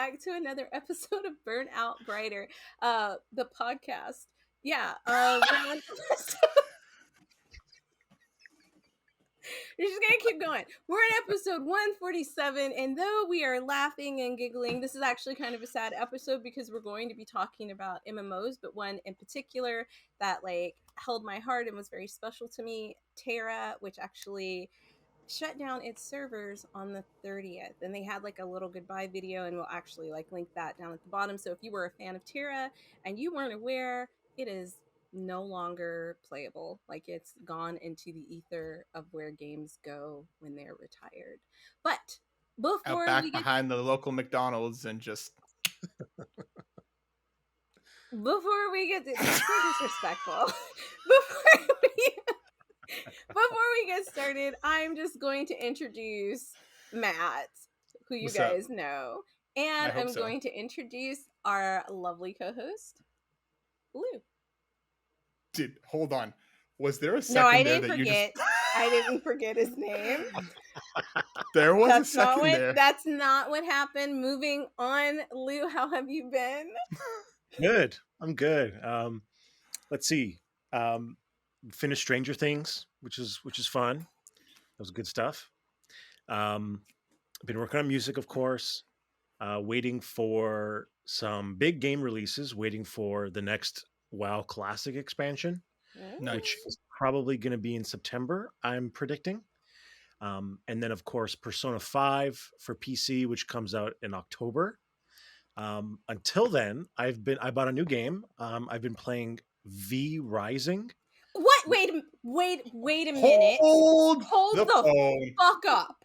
back to another episode of Burnout Brighter, the podcast. Yeah, we're just gonna keep going. We're in episode 147, and though we are laughing and giggling, this is actually kind of a sad episode because we're going to be talking about MMOs, but one in particular that like held my heart and was very special to me, Tera, which actually shut down its servers on the 30th, and they had like a little goodbye video, and we'll actually like link that down at the bottom. So if you were a fan of Tera and you weren't aware, it is no longer playable. Like, it's gone into the ether of where games go when they're retired. But before Out back we get behind the local McDonald's and just before we get to that's so disrespectful. Before we get started, I'm just going to introduce Matt, who you What's up? guys know, and I hope I'm so. going to introduce our lovely co-host, Lou. Dude, hold on. Was there a second No, I there didn't that you forget. just I didn't forget his name. there was a That's not second what. there? That's not what happened. Moving on, Lou. How have you been? Good. I'm good. Let's see. Finished Stranger Things, which is fun. That was good stuff. Been working on music, of course. Waiting for some big game releases. Waiting for the next WoW Classic expansion, Nice. which is probably going to be in September, I'm predicting. And then, of course, Persona 5 for PC, which comes out in October. Until then, I bought a new game. I've been playing V Rising. What? Wait a minute. Hold the phone. fuck up.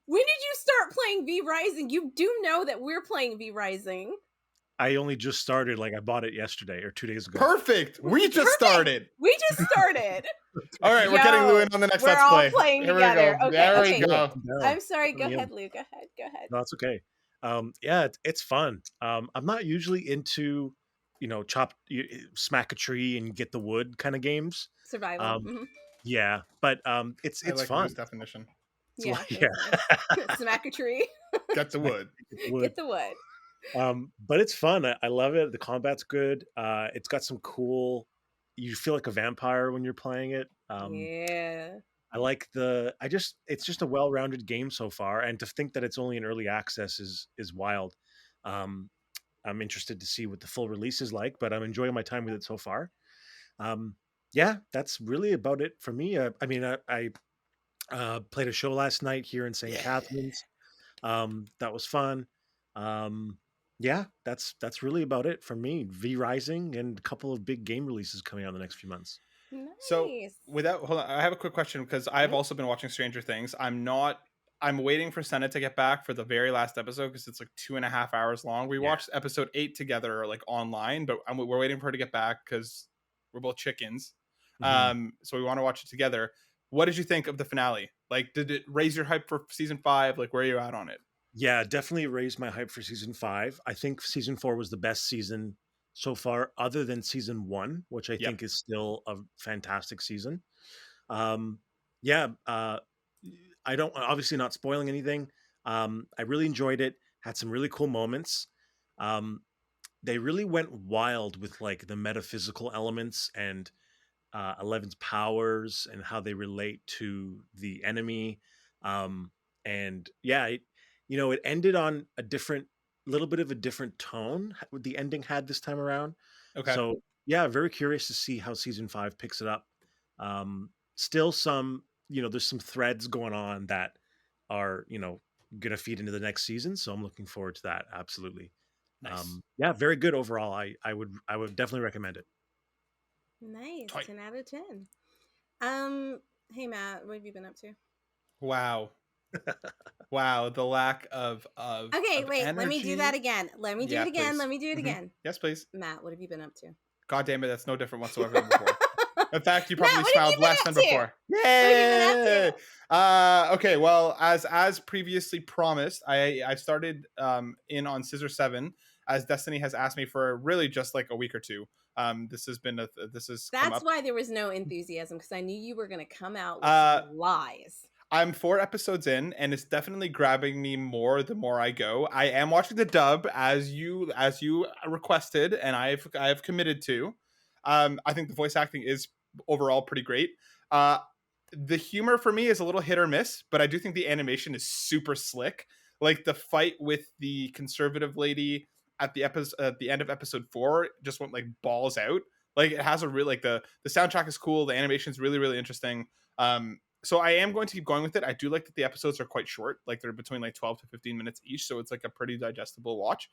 When did you start playing V Rising? You do know that we're playing V Rising. I only just started. Like, I bought it yesterday or 2 days ago. Perfect. We just started. We just started. All right, we're getting Lou in on the next we're Let's all Play. playing Here together. We go. Okay, there okay. we go. I'm sorry. Go Yeah. ahead, Lou. Go ahead. No, that's okay. Yeah, it's fun. I'm not usually into, smack a tree and get the wood kind of games. Survival. Yeah, but it's I like fun. Lou's definition. Yeah. Smack a tree. Get the wood. Get the wood. But it's fun. I love it. The combat's good. It's got some cool. You feel like a vampire when you're playing it. Yeah. I like it's just a well-rounded game so far, and to think that it's only in early access is wild. I'm interested to see what the full release is like, but I'm enjoying my time with it so far. Yeah, that's really about it for me. I played a show last night here in St. Catharines. That was fun. Yeah, that's really about it for me. V Rising and a couple of big game releases coming out in the next few months. Nice. So hold on, I have a quick question because I've also been watching Stranger Things. I'm waiting for Senna to get back for the very last episode because it's like 2.5 hours long. We watched episode 8 together, like online, but we're waiting for her to get back because we're both chickens. Mm-hmm. So we want to watch it together. What did you think of the finale? Like, did it raise your hype for season 5? Like, where are you at on it? Yeah, definitely raised my hype for season 5. I think season 4 was the best season so far, other than season 1, which I think is still a fantastic season. I don't, obviously not spoiling anything. I really enjoyed it. Had some really cool moments. They really went wild with like the metaphysical elements and Eleven's powers and how they relate to the enemy. And yeah, it ended on a little bit of a different tone. The ending had this time around. Okay. So yeah, very curious to see how season 5 picks it up. Still some, there's some threads going on that are, going to feed into the next season. So I'm looking forward to that. Absolutely. Nice. Yeah, very good overall. I would definitely recommend it. Nice. Tight. 10 out of 10. Hey Matt, what have you been up to? Wow. Wow, the lack of Okay, wait, energy. let me do that again. Let me do it again. Please. Let me do it again. Yes, please. Matt, what have you been up to? God damn it, that's no different whatsoever than before. In fact, you probably Matt, what have smiled you been less up than to? before. What have you been up to? Okay, well, as previously promised, I started in on Scissor 7, as Destiny has asked me for really just like a week or two. That's why there was no enthusiasm, because I knew you were going to come out with some lies. I'm 4 episodes in, and it's definitely grabbing me more the more I go. I am watching the dub as you requested, and I've committed to. I think the voice acting is overall pretty great. Uh, the humor for me is a little hit or miss, but I do think the animation is super slick. Like the fight with the conservative lady at the end of episode 4 just went like balls out. Like it has a real like the soundtrack is cool. The animation is really really interesting. So I am going to keep going with it. I do like that the episodes are quite short, like they're between like 12 to 15 minutes each, so it's like a pretty digestible watch.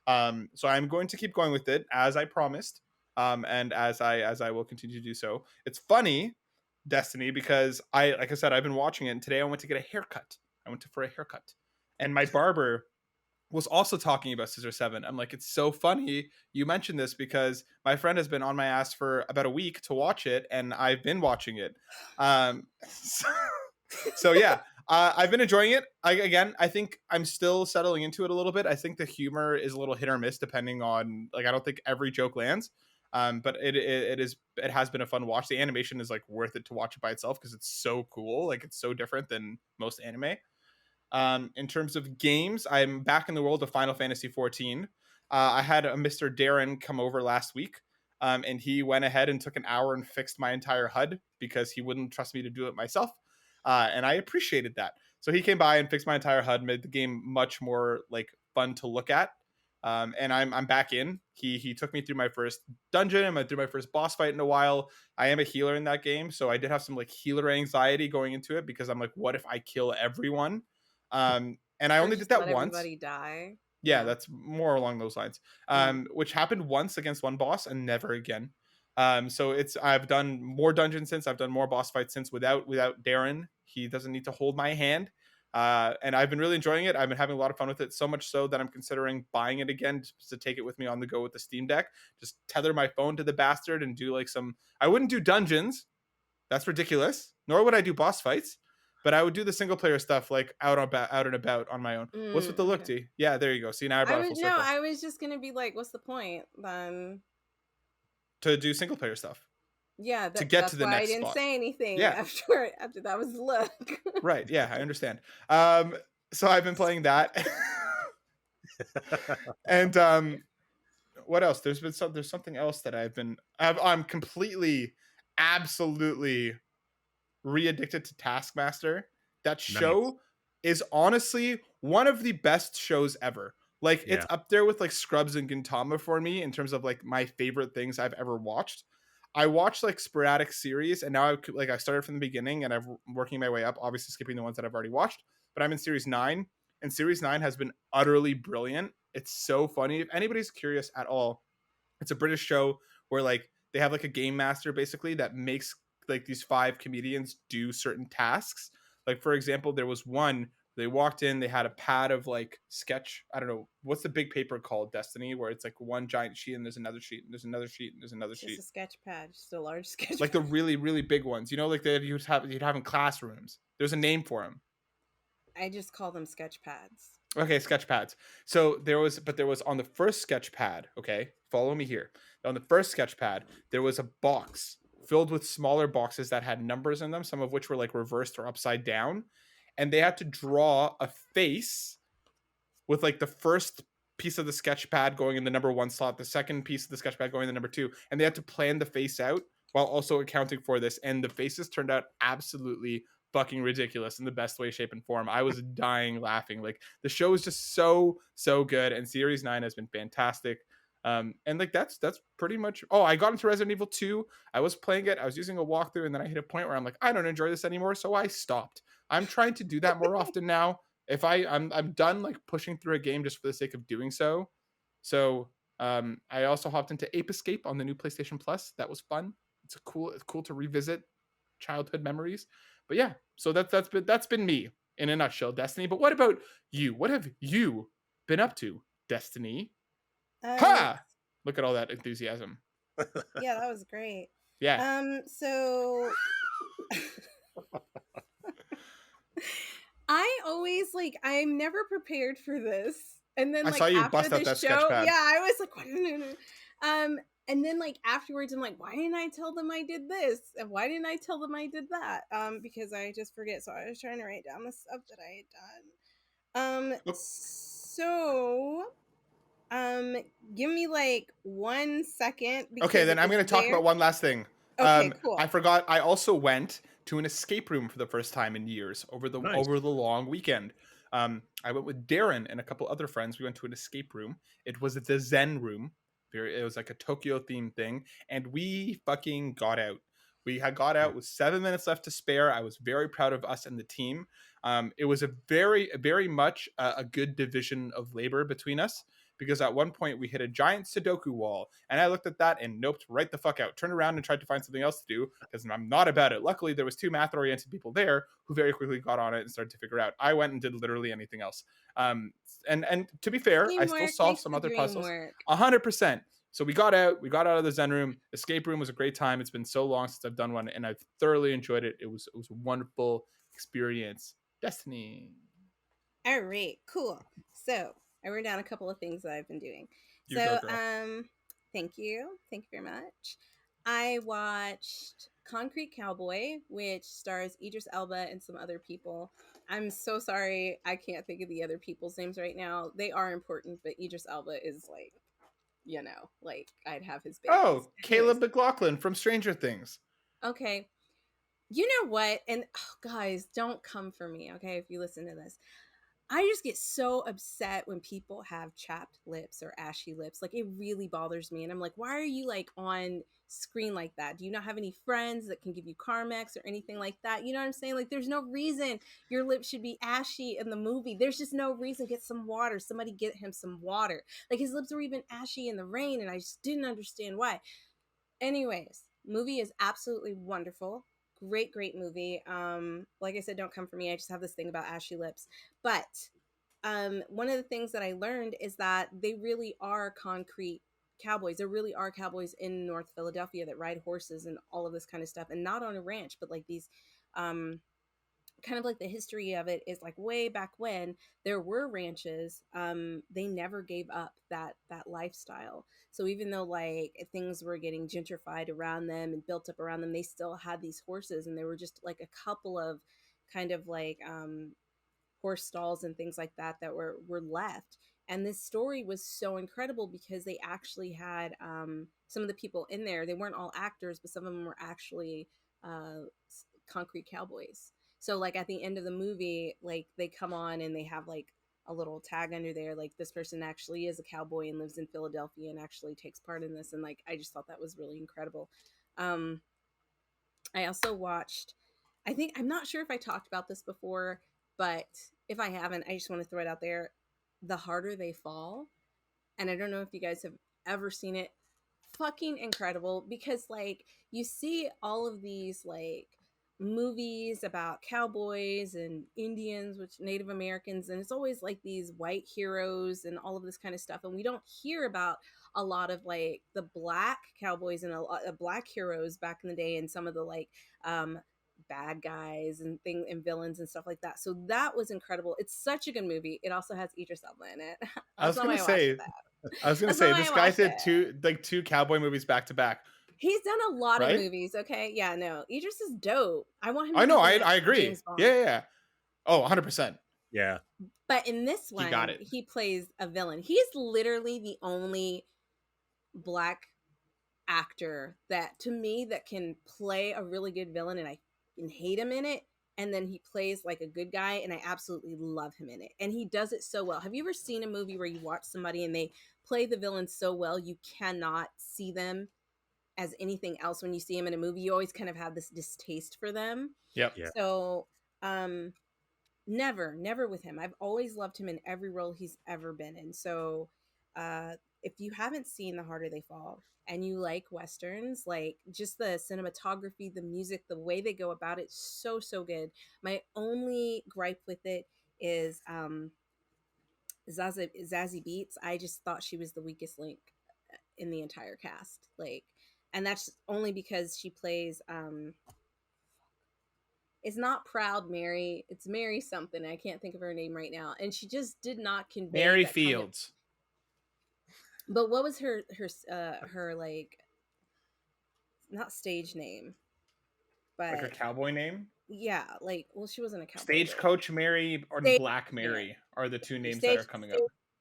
So I'm going to keep going with it as I promised, and as I will continue to do so. It's funny, Destiny, because like I said, I've been watching it, and today I went to get a haircut. For a haircut, and my barber was also talking about Scissor 7. I'm like, it's so funny you mentioned this because my friend has been on my ass for about a week to watch it, and I've been watching it. So, so yeah, I've been enjoying it. I think I'm still settling into it a little bit. I think the humor is a little hit or miss depending on like I don't think every joke lands. But it has been a fun watch. The animation is like worth it to watch it by itself because it's so cool. Like it's so different than most anime. In terms of games, I'm back in the world of Final Fantasy 14. I had a Mr. Darren come over last week, and he went ahead and took an hour and fixed my entire HUD because he wouldn't trust me to do it myself, and I appreciated that. So he came by and fixed my entire HUD, made the game much more like fun to look at. And I'm back in. He took me through my first dungeon and through my first boss fight in a while. I am a healer in that game, so I did have some like healer anxiety going into it because I'm like, what if I kill everyone? And I Or only just did that let once. everybody die. Yeah, that's more along those lines. Which happened once against one boss and never again. So I've done more dungeons since. I've done more boss fights since without Darren. He doesn't need to hold my hand. And I've been really enjoying it. I've been having a lot of fun with it, so much so that I'm considering buying it again just to take it with me on the go with the Steam Deck. Just tether my phone to the bastard and do like some. I wouldn't do dungeons. That's ridiculous. Nor would I do boss fights. But I would do the single player stuff like out and about on my own. What's with the look, Okay. T? Yeah, there you go. See, now I brought it full circle. I was just gonna be like, what's the point then? To do single player stuff. Yeah, to get that's to the why next I didn't spot. say anything Yeah. after that was the look. Right. Yeah, I understand. So I've been playing that. And what else? There's something else that I'm completely, absolutely re-addicted to Taskmaster. That show is honestly one of the best shows ever. Like it's up there with like Scrubs and Gintama for me in terms of like my favorite things I've ever watched. I watched like sporadic series, and now I started from the beginning, and I'm working my way up. Obviously, skipping the ones that I've already watched, but I'm in series 9, and series 9 has been utterly brilliant. It's so funny. If anybody's curious at all, it's a British show where like they have like a game master basically that makes like these 5 comedians do certain tasks. Like for example, there was one. They walked in, they had a pad of like sketch. I don't know what's the big paper called, Destiny, where it's like one giant sheet and there's another sheet and there's another sheet and there's another sheet. Just a sketch pad, just a large sketch. Like the really really big ones, you know, like that you'd have in classrooms. There's a name for them. I just call them sketch pads. Okay, sketch pads. So there was on the first sketch pad. Okay, follow me here. On the first sketch pad, there was a box filled with smaller boxes that had numbers in them, some of which were like reversed or upside down. And they had to draw a face with like the first piece of the sketch pad going in the number 1 slot, the second piece of the sketch pad going in the number 2, and they had to plan the face out while also accounting for this. And the faces turned out absolutely fucking ridiculous in the best way, shape, and form. I was dying laughing. Like the show is just so good, and series 9 has been fantastic. And like that's pretty much. Oh, I got into Resident Evil 2. I was playing it. I was using a walkthrough, and then I hit a point where I'm like, I don't enjoy this anymore, so I stopped. I'm trying to do that more often now. If I'm done like pushing through a game just for the sake of doing so. So I also hopped into Ape Escape on the new PlayStation Plus. That was fun. It's cool to revisit childhood memories. But yeah, so that's been me in a nutshell, Destiny. But what about you? What have you been up to, Destiny? Ha! Look at all that enthusiasm. Yeah, that was great. Yeah. So I always like I'm never prepared for this. And then I like saw you after bust out the that show, sketch pad. yeah, I was like, what? and then like afterwards I'm like, why didn't I tell them I did this, and why didn't I tell them I did that? Because I just forget. So I was trying to write down the stuff that I had done. So give me like 1 second because Okay, then I'm it's going to talk there. about one last thing. Okay, cool. I forgot. I also went to an escape room for the first time in years over the Nice. long weekend. I went with Darren and a couple other friends. We went to an escape room. It was the Zen room. It was like a Tokyo themed thing, and we fucking got out. We had got out with 7 minutes left to spare. I was very proud of us and the team. It was a very much a good division of labor between us, because at one point we hit a giant Sudoku wall, and I looked at that and noped right the fuck out. Turned around and tried to find something else to do because I'm not about it. Luckily, there was 2 math-oriented people there who very quickly got on it and started to figure out. I went and did literally anything else. And to be fair, I still solved some other puzzles. 100%. So we got out of the Zen room. Escape room was a great time. It's been so long since I've done one, and I've thoroughly enjoyed it. It was a wonderful experience. Destiny. All right, cool. So I wrote down a couple of things that I've been doing. You go, girl. Thank you very much. I watched Concrete Cowboy, which stars Idris Elba and some other people. I'm so sorry, I can't think of the other people's names right now. They are important, but Idris Elba is like, you know, like I'd have his babies. Oh, Caleb McLaughlin from Stranger Things. Okay. You know what? And guys, don't come for me, okay, if you listen to this. I just get so upset when people have chapped lips or ashy lips. Like, it really bothers me. And I'm like, why are you like on screen like that? Do you not have any friends that can give you Carmex or anything like that? You know what I'm saying? Like, there's no reason your lips should be ashy in the movie. There's just no reason. Get some water. Somebody get him some water. Like, his lips were even ashy in the rain, and I just didn't understand why. Anyways, movie is absolutely wonderful. Great movie. Like I said, don't come for me. I just have this thing about ashy lips. But one of the things that I learned is that they really are concrete cowboys. There really are cowboys in North Philadelphia that ride horses and all of this kind of stuff, and not on a ranch, but like these kind of like the history of it is like way back when there were ranches, they never gave up that lifestyle. So even though like things were getting gentrified around them and built up around them, they still had these horses, and there were just like a couple of kind of like horse stalls and things like that that were left. And this story was so incredible because they actually had some of the people in there, they weren't all actors, but some of them were actually concrete cowboys. So like at the end of the movie, like they come on and they have like a little tag under there, like this person actually is a cowboy and lives in Philadelphia and actually takes part in this. And like I just thought that was really incredible. I also watched, I think, I'm not sure if I talked about this before, but if I haven't, I just want to throw it out there. The Harder They Fall. And I don't know if you guys have ever seen it. Fucking incredible, because like you see all of these like movies about cowboys and Indians, which Native Americans, and it's always like these white heroes and all of this kind of stuff, and we don't hear about a lot of like the black cowboys and a lot of black heroes back in the day, and some of the like bad guys and things and villains and stuff like that. So that was incredible. It's such a good movie. It also has Idris Elba in it. I was gonna say this guy did two cowboy movies back to back. He's done a lot of movies. Okay, yeah, no, Idris is dope. I want him to I know, I agree. Yeah. Oh, 100%. Yeah. But in this one, he plays a villain. He's literally the only black actor that, to me, that can play a really good villain, and I can hate him in it, and then he plays like a good guy, and I absolutely love him in it. And he does it so well. Have you ever seen a movie where you watch somebody and they play the villain so well you cannot see them as anything else when you see him in a movie? You always kind of have this distaste for them. Yep. Yeah. So never with him. I've always loved him in every role he's ever been in. So if you haven't seen The Harder They Fall and you like westerns, like just the cinematography, the music, the way they go about it, so good. My only gripe with it is Zazie Beetz. I just thought she was the weakest link in the entire cast. Like, and that's only because she plays it's not Proud Mary, it's Mary something. I can't think of her name right now, and she just did not convey Mary Fields. But what was her like, not stage name, Like her but cowboy name? yeah, like, well, she wasn't a cowboy girl. Stagecoach Mary or Stage Black Mary. Mary are the two names that Stage are coming up.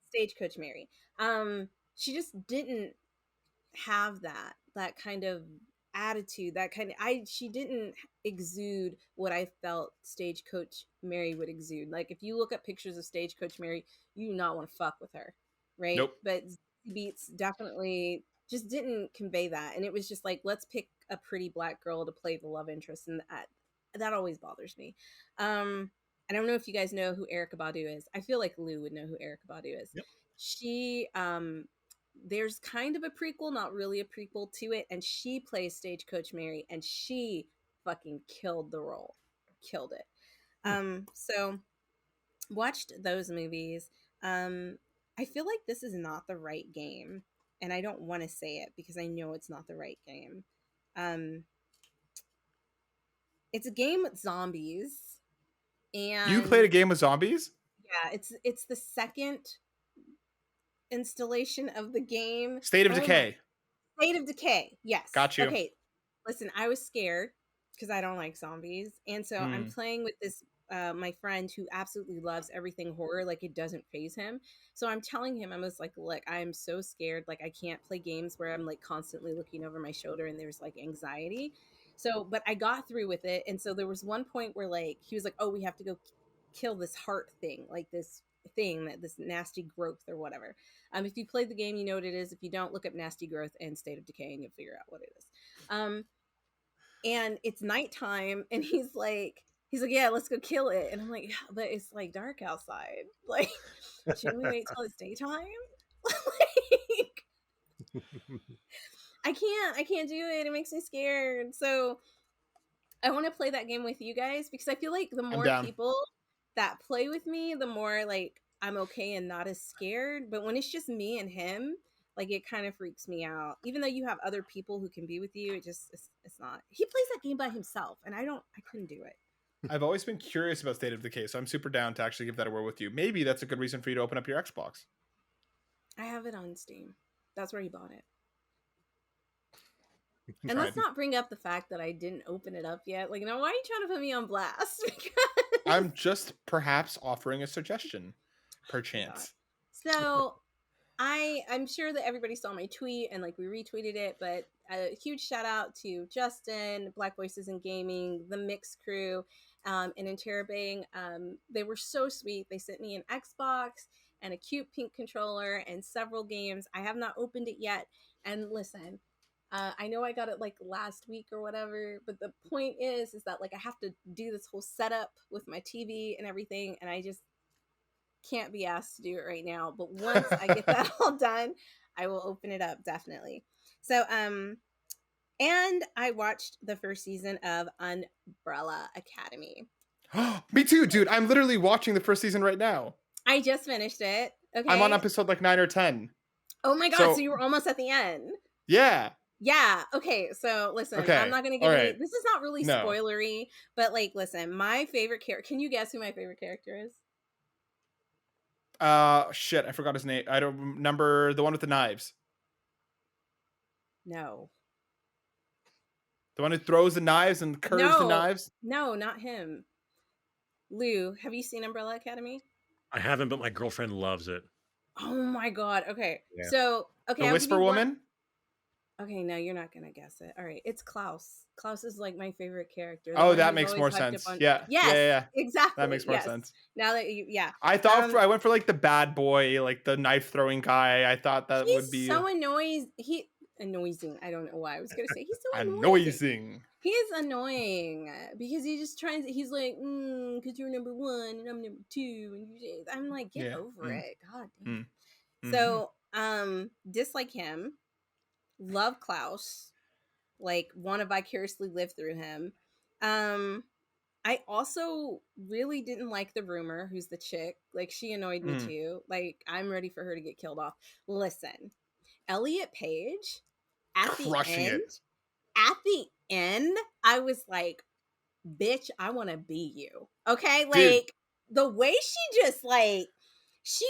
stage Stagecoach Mary. She just didn't have that kind of attitude, that kind of, she didn't exude what I felt Stagecoach Mary would exude. Like, if you look up pictures of Stagecoach Mary, you do not want to fuck with her, right? Nope. But Beats definitely just didn't convey that, and it was just like, let's pick a pretty black girl to play the love interest, and that always bothers me. I don't know if you guys know who Erykah Badu is. I feel like Lou would know who Erykah Badu is. Yep. She there's kind of a prequel, not really a prequel to it, and she plays Stagecoach Mary, and she fucking killed the role. Killed it. So watched those movies. I feel like this is not the right game, and I don't want to say it because I know it's not the right game. It's a game with zombies, and You played a game with zombies? yeah, it's the second installation of the game. State of Decay. State of Decay. Yes. Got you. Okay. Listen, I was scared because I don't like zombies, and so I'm playing with this my friend who absolutely loves everything horror. Like, it doesn't faze him. So I'm telling him, I was like, look, I am so scared. Like, I can't play games where I'm like constantly looking over my shoulder and there's like anxiety. So, but I got through with it, and so there was one point where like he was like, oh, we have to go kill this heart thing, like this thing, that this nasty growth or whatever. If you played the game, you know what it is. If you don't, look up nasty growth and State of Decay and you'll figure out what it is. And it's nighttime, and he's like, yeah, let's go kill it. And I'm like, yeah, but it's like dark outside. Like, shouldn't we wait till it's daytime? Like, I can't do it. It makes me scared. So I want to play that game with you guys, because I feel like the more people that play with me, the more like I'm okay and not as scared. But when it's just me and him, like, it kind of freaks me out. Even though you have other people who can be with you, it's not. He plays that game by himself, and I couldn't do it. I've always been curious about State of Decay, so I'm super down to actually give that a whirl with you. Maybe that's a good reason for you to open up your Xbox. I have it on Steam. That's where he bought it. And let's not bring up the fact that I didn't open it up yet. Like, now, why are you trying to put me on blast? Because I'm just perhaps offering a suggestion, perchance. So I'm sure that everybody saw my tweet and like we retweeted it, but a huge shout out to Justin, Black Voices in Gaming, the Mix crew, and Interrobang. They were so sweet. They sent me an Xbox and a cute pink controller and several games. I have not opened it yet. And listen, I know I got it like last week or whatever, but the point is that like I have to do this whole setup with my TV and everything, and I just can't be asked to do it right now. But once I get that all done, I will open it up, definitely. So and I watched the first season of Umbrella Academy. Me too, dude. I'm literally watching the first season right now. I just finished it. Okay, I'm on episode like 9 or 10. Oh my god, so you were almost at the end. Yeah. Okay, so listen, okay. I'm not gonna give any, this is not really spoilery, but like, listen, my favorite character, can you guess who my favorite character is? Shit, I forgot his name. I don't remember. The one with the knives. No. The one who throws the knives and curves the knives? No, not him. Lou, have you seen Umbrella Academy? I haven't, but my girlfriend loves it. Oh my god. Okay. Yeah. So, okay. The Whisper Woman? Okay, no, you're not gonna guess it. All right, it's Klaus. Klaus is like my favorite character. Oh, that makes more sense. Yeah. Yes, yeah. Exactly. That makes more sense. Now that I thought I went for like the bad boy, like the knife throwing guy. I thought that would be so annoying. Annoying. I don't know why I was gonna say he's so annoying. He is annoying because he just tries. He's like, because you're number one and I'm number two, and I'm like, get over it. God damn. So, dislike him. Love Klaus, like want to vicariously live through him. I also really didn't like the Rumor, who's the chick. Like, she annoyed me too. Like, I'm ready for her to get killed off. Listen, Elliot Page at the end, I was like, bitch, I want to be you. Okay, like, dude, the way she just like she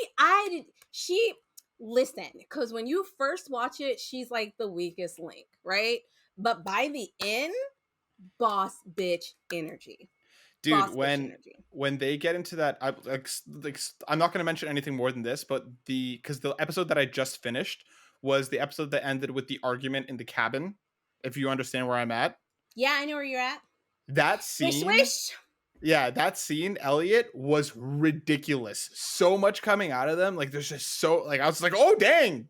listen, because when you first watch it, she's like the weakest link, right? But by the end, boss bitch energy. Dude, Boss bitch energy. when they get into that, I'm not going to mention anything more than this, but because the episode that I just finished was the episode that ended with the argument in the cabin. If you understand where I'm at, Yeah, I know where you're at. that Wish, scene, wish. yeah, that scene, Elliot, was ridiculous. So much coming out of them, like there's just so like I was like, oh dang,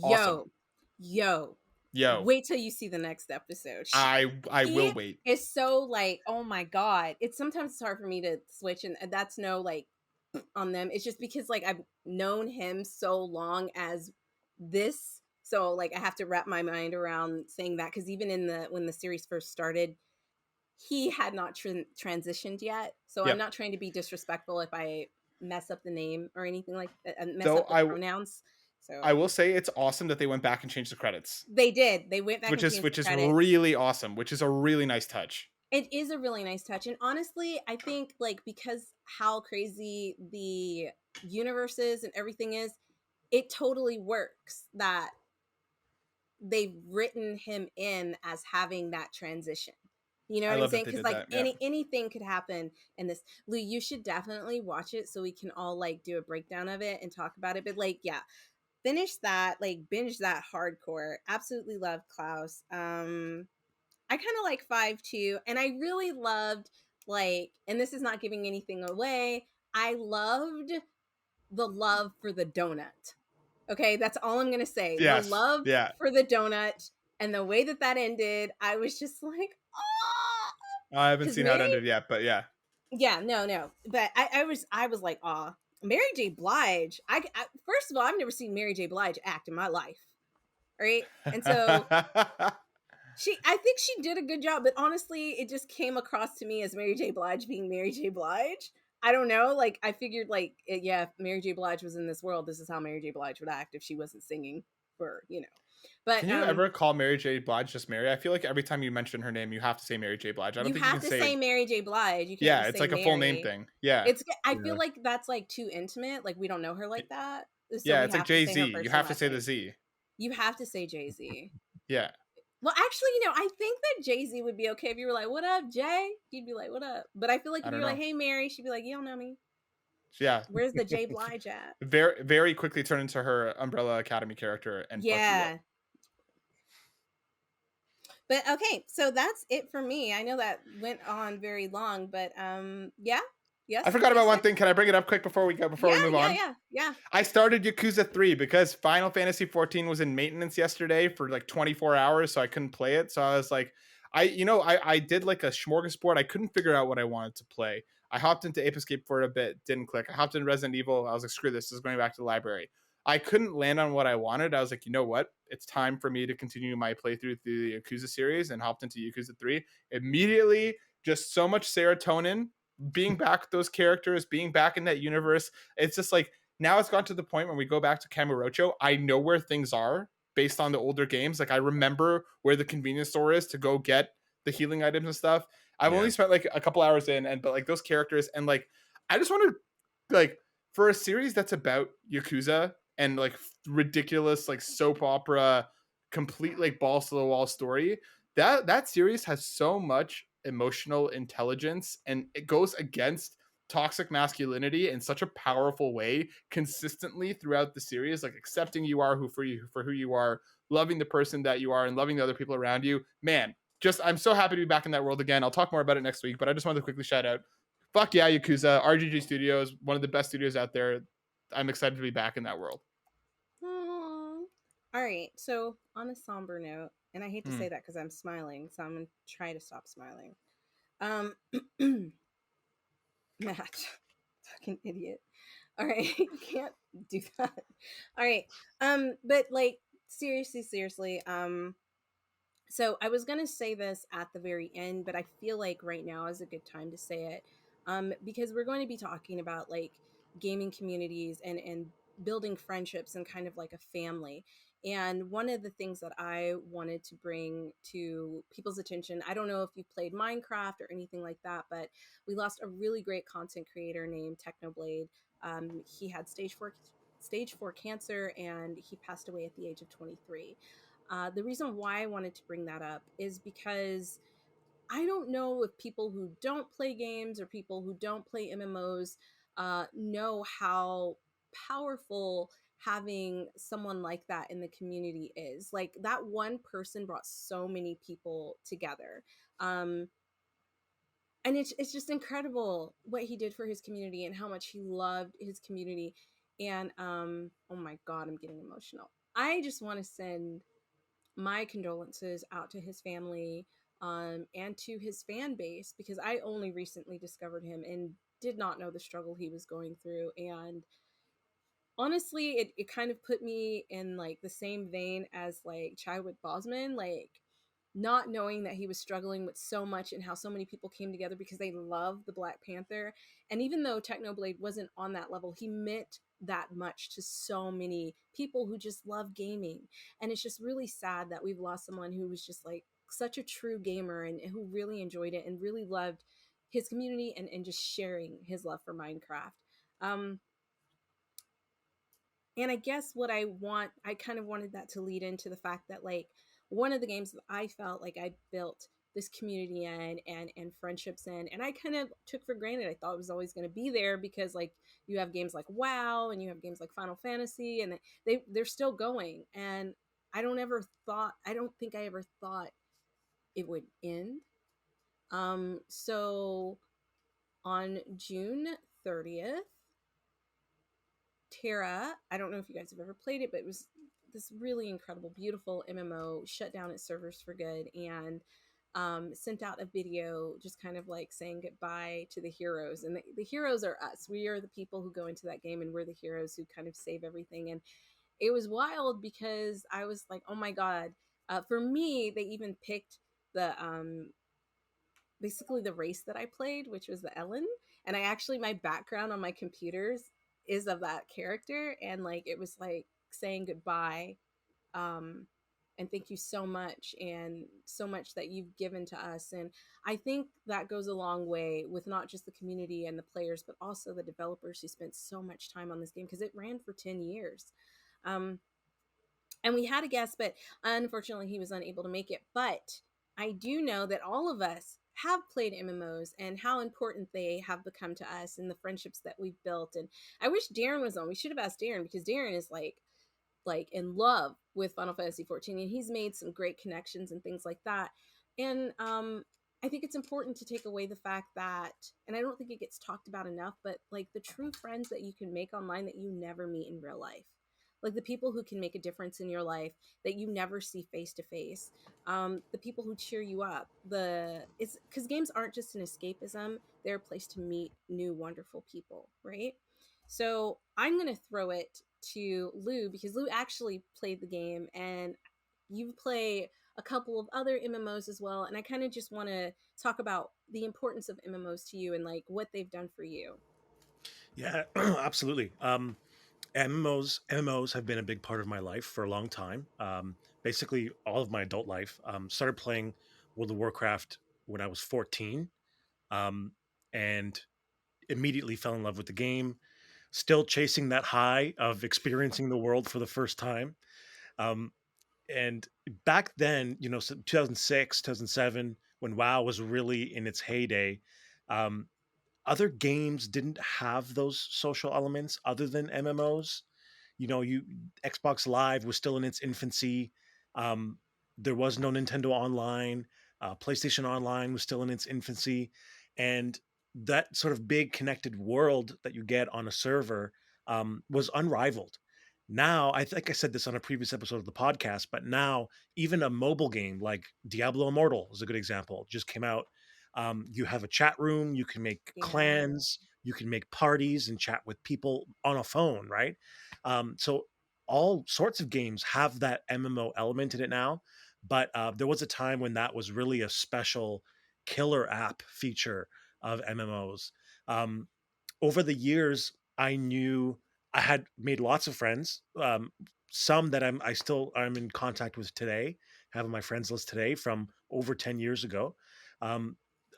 awesome, Yo. yo, Wait till you see the next episode. I will wait. It's so like, oh my god. It's sometimes it's hard for me to switch, and that's no like on them. It's just because like I've known him so long as this, so like I have to wrap my mind around saying that, because even in the when the series first started, he had not transitioned yet. So I'm Yep. not trying to be disrespectful if I mess up the name or anything like that, mess Though up the pronouns. So I will say it's awesome that they went back and changed the credits. they did. They went back Which and is changed the credits. really awesome, which is a really nice touch. It is a really nice touch. And honestly, I think like because how crazy the universe is and everything is, it totally works that they've written him in as having that transition. You know I what I'm love that saying? they Because did like that. Yeah. anything could happen in this. Lou, you should definitely watch it so we can all like do a breakdown of it and talk about it. But like, yeah, finish that, like binge that hardcore. Absolutely love Klaus. I kind of like 5 too, and I really loved like, and this is not giving anything away. I loved the love for the donut. Okay, that's all I'm gonna say. Yes. The love Yeah. for the donut and the way that that ended, I was just like, oh, I haven't because seen how it ended yet, but yeah. yeah, no, but I was like, aw, Mary J. Blige. I first of all, I've never seen Mary J. Blige act in my life, right? And so I think she did a good job, but honestly, it just came across to me as Mary J. Blige being Mary J. Blige. I don't know. Like, I figured, like, yeah, if Mary J. Blige was in this world, this is how Mary J. Blige would act if she wasn't singing for, you know. But Can you ever call Mary J. Blige just Mary? I feel like every time you mention her name, you have to say Mary J. Blige. I don't you think you have can to say Mary J. Blige. You can't Yeah, just it's say like a Mary. full name thing. Yeah. I feel like that's like too intimate. Like we don't know her like that. So yeah, we it's like have to say her Jay-Z. first You and have to last say name. the Z. You have to say Jay-Z. Yeah. Well, actually, you know, I think that Jay-Z would be okay if you were like, "What up, Jay?" He'd be like, "What up?" But I feel like I if you don't were like, know. "Hey, Mary," she'd be like, "You don't know me. Yeah. Where's the Jay Blige at?" Very, very quickly turn into her Umbrella Academy character and fuck you Yeah. up. But okay, so that's it for me. I know that went on very long, but yeah. Yes. I forgot yes, about one sir. thing. Can I bring it up quick before we move on? Yeah. I started Yakuza 3 because Final Fantasy 14 was in maintenance yesterday for like 24 hours, so I couldn't play it. So I was like, I did like a smorgasbord. I couldn't figure out what I wanted to play. I hopped into Ape Escape for a bit, didn't click. I hopped in Resident Evil. I was like, screw this is going back to the library. I couldn't land on what I wanted. I was like, you know what? It's time for me to continue my playthrough through the Yakuza series, and hopped into Yakuza 3. Immediately, just so much serotonin, being back with those characters, being back in that universe. It's just like, now it's gotten to the point when we go back to Kamurocho, I know where things are based on the older games. Like I remember where the convenience store is to go get the healing items and stuff. I've only spent like a couple hours in, but like those characters, and like I just want to, like, for a series that's about Yakuza and like ridiculous like soap opera, complete like balls to the wall story, that series has so much emotional intelligence, and it goes against toxic masculinity in such a powerful way consistently throughout the series, like accepting you are for who you are, loving the person that you are, and loving the other people around you. Man, just I'm so happy to be back in that world again. I'll talk more about it next week, but I just wanted to quickly shout out, fuck yeah, Yakuza. RGG Studios, one of the best studios out there. I'm excited to be back in that world. Aww. All right. So on a somber note, and I hate to say that because I'm smiling, so I'm gonna try to stop smiling. Matt, fucking idiot. All right, you can't do that. All right. But like seriously, so I was gonna say this at the very end, but I feel like right now is a good time to say it. Because we're going to be talking about like gaming communities and building friendships and kind of like a family. And one of the things that I wanted to bring to people's attention, I don't know if you played Minecraft or anything like that, but we lost a really great content creator named Technoblade. He had stage 4 cancer, and he passed away at the age of 23. The reason why I wanted to bring that up is because I don't know if people who don't play games or people who don't play MMOs know how powerful having someone like that in the community is. Like, that one person brought so many people together. Um, and it's just incredible what he did for his community and how much he loved his community. And oh my God, I'm getting emotional. I just want to send my condolences out to his family, and to his fan base, because I only recently discovered him and did not know the struggle he was going through. And honestly, it kind of put me in like the same vein as like Chadwick Boseman, like not knowing that he was struggling with so much and how so many people came together because they love the Black Panther. And even though Technoblade wasn't on that level, he meant that much to so many people who just love gaming. And it's just really sad that we've lost someone who was just like such a true gamer, and who really enjoyed it and really loved his community, and just sharing his love for Minecraft. Um, and I guess what I kind of wanted that to lead into the fact that, like, one of the games that I felt like I built this community in, and friendships in, and I kind of took for granted. I thought it was always going to be there because, like, you have games like WoW and you have games like Final Fantasy, and they're still going. And I don't think I ever thought it would end. So on June 30th, Tera, I don't know if you guys have ever played it, but it was this really incredible, beautiful MMO, shut down its servers for good, and sent out a video just kind of like saying goodbye to the heroes. And the heroes are us. We are the people who go into that game, and we're the heroes who kind of save everything. And it was wild because I was like, oh my God. For me, they even picked the basically the race that I played, which was the Ellen. And I actually, my background on my computers is of that character. And like, it was like saying goodbye. Um, and thank you so much, and so much that you've given to us. And I think that goes a long way with not just the community and the players, but also the developers who spent so much time on this game, because it ran for 10 years. Um, and we had a guest, but unfortunately he was unable to make it. But I do know that all of us have played MMOs, and how important they have become to us, and the friendships that we've built. And I wish Darren was on. We should have asked Darren, because Darren is like in love with Final Fantasy 14, and he's made some great connections and things like that. And I think it's important to take away the fact that, and I don't think it gets talked about enough, but like the true friends that you can make online that you never meet in real life, like the people who can make a difference in your life that you never see face to face, the people who cheer you up. It's because games aren't just an escapism; they're a place to meet new wonderful people, right? So I'm gonna throw it to Lou, because Lou actually played the game, and you play a couple of other MMOs as well. And I kind of just want to talk about the importance of MMOs to you and like what they've done for you. Yeah, absolutely. MMOs have been a big part of my life for a long time. Basically, all of my adult life. Started playing World of Warcraft when I was 14, um, and immediately fell in love with the game. Still chasing that high of experiencing the world for the first time. Um, and back then, 2006, 2007, when WoW was really in its heyday, um, other games didn't have those social elements other than MMOs. You Xbox Live was still in its infancy. um, there was no Nintendo Online. PlayStation Online was still in its infancy, and that sort of big connected world that you get on a server was unrivaled. Now, I think I said this on a previous episode of the podcast, but now even a mobile game like Diablo Immortal is a good example. It just came out. You have a chat room, you can make Yeah. clans, you can make parties and chat with people on a phone, right? So all sorts of games have that MMO element in it now, but there was a time when that was really a special killer app feature of MMOs. Um, Over the years, I had made lots of friends. Some that I'm in contact with today, have on my friends list today from over 10 years ago. Um,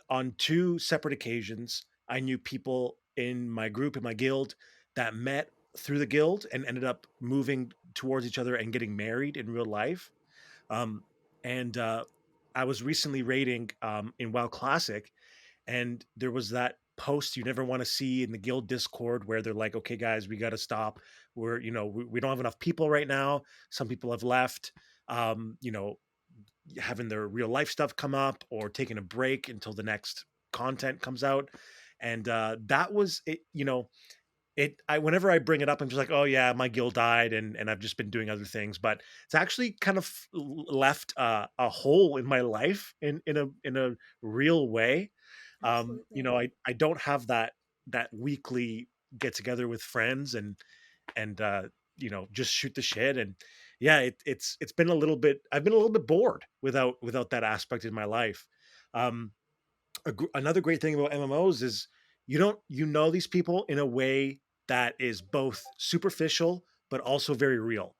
on two separate occasions, I knew people in my group, in my guild, that met through the guild and ended up moving towards each other and getting married in real life. Um, and I was recently raiding in WoW Classic, and there was that post you never want to see in the guild Discord where they're like, "Okay, guys, we got to stop. We're we don't have enough people right now. Some people have left. You know, having their real life stuff come up or taking a break until the next content comes out." And that was it. I whenever I bring it up, I'm just like, oh yeah, my guild died, and I've just been doing other things. But it's actually kind of left a hole in my life in a real way. Absolutely. I don't have that weekly get together with friends and just shoot the shit. And yeah, it's been a little bit. I've been a little bit bored without that aspect in my life. Um, Another great thing about MMOs is you know these people in a way that is both superficial but also very real,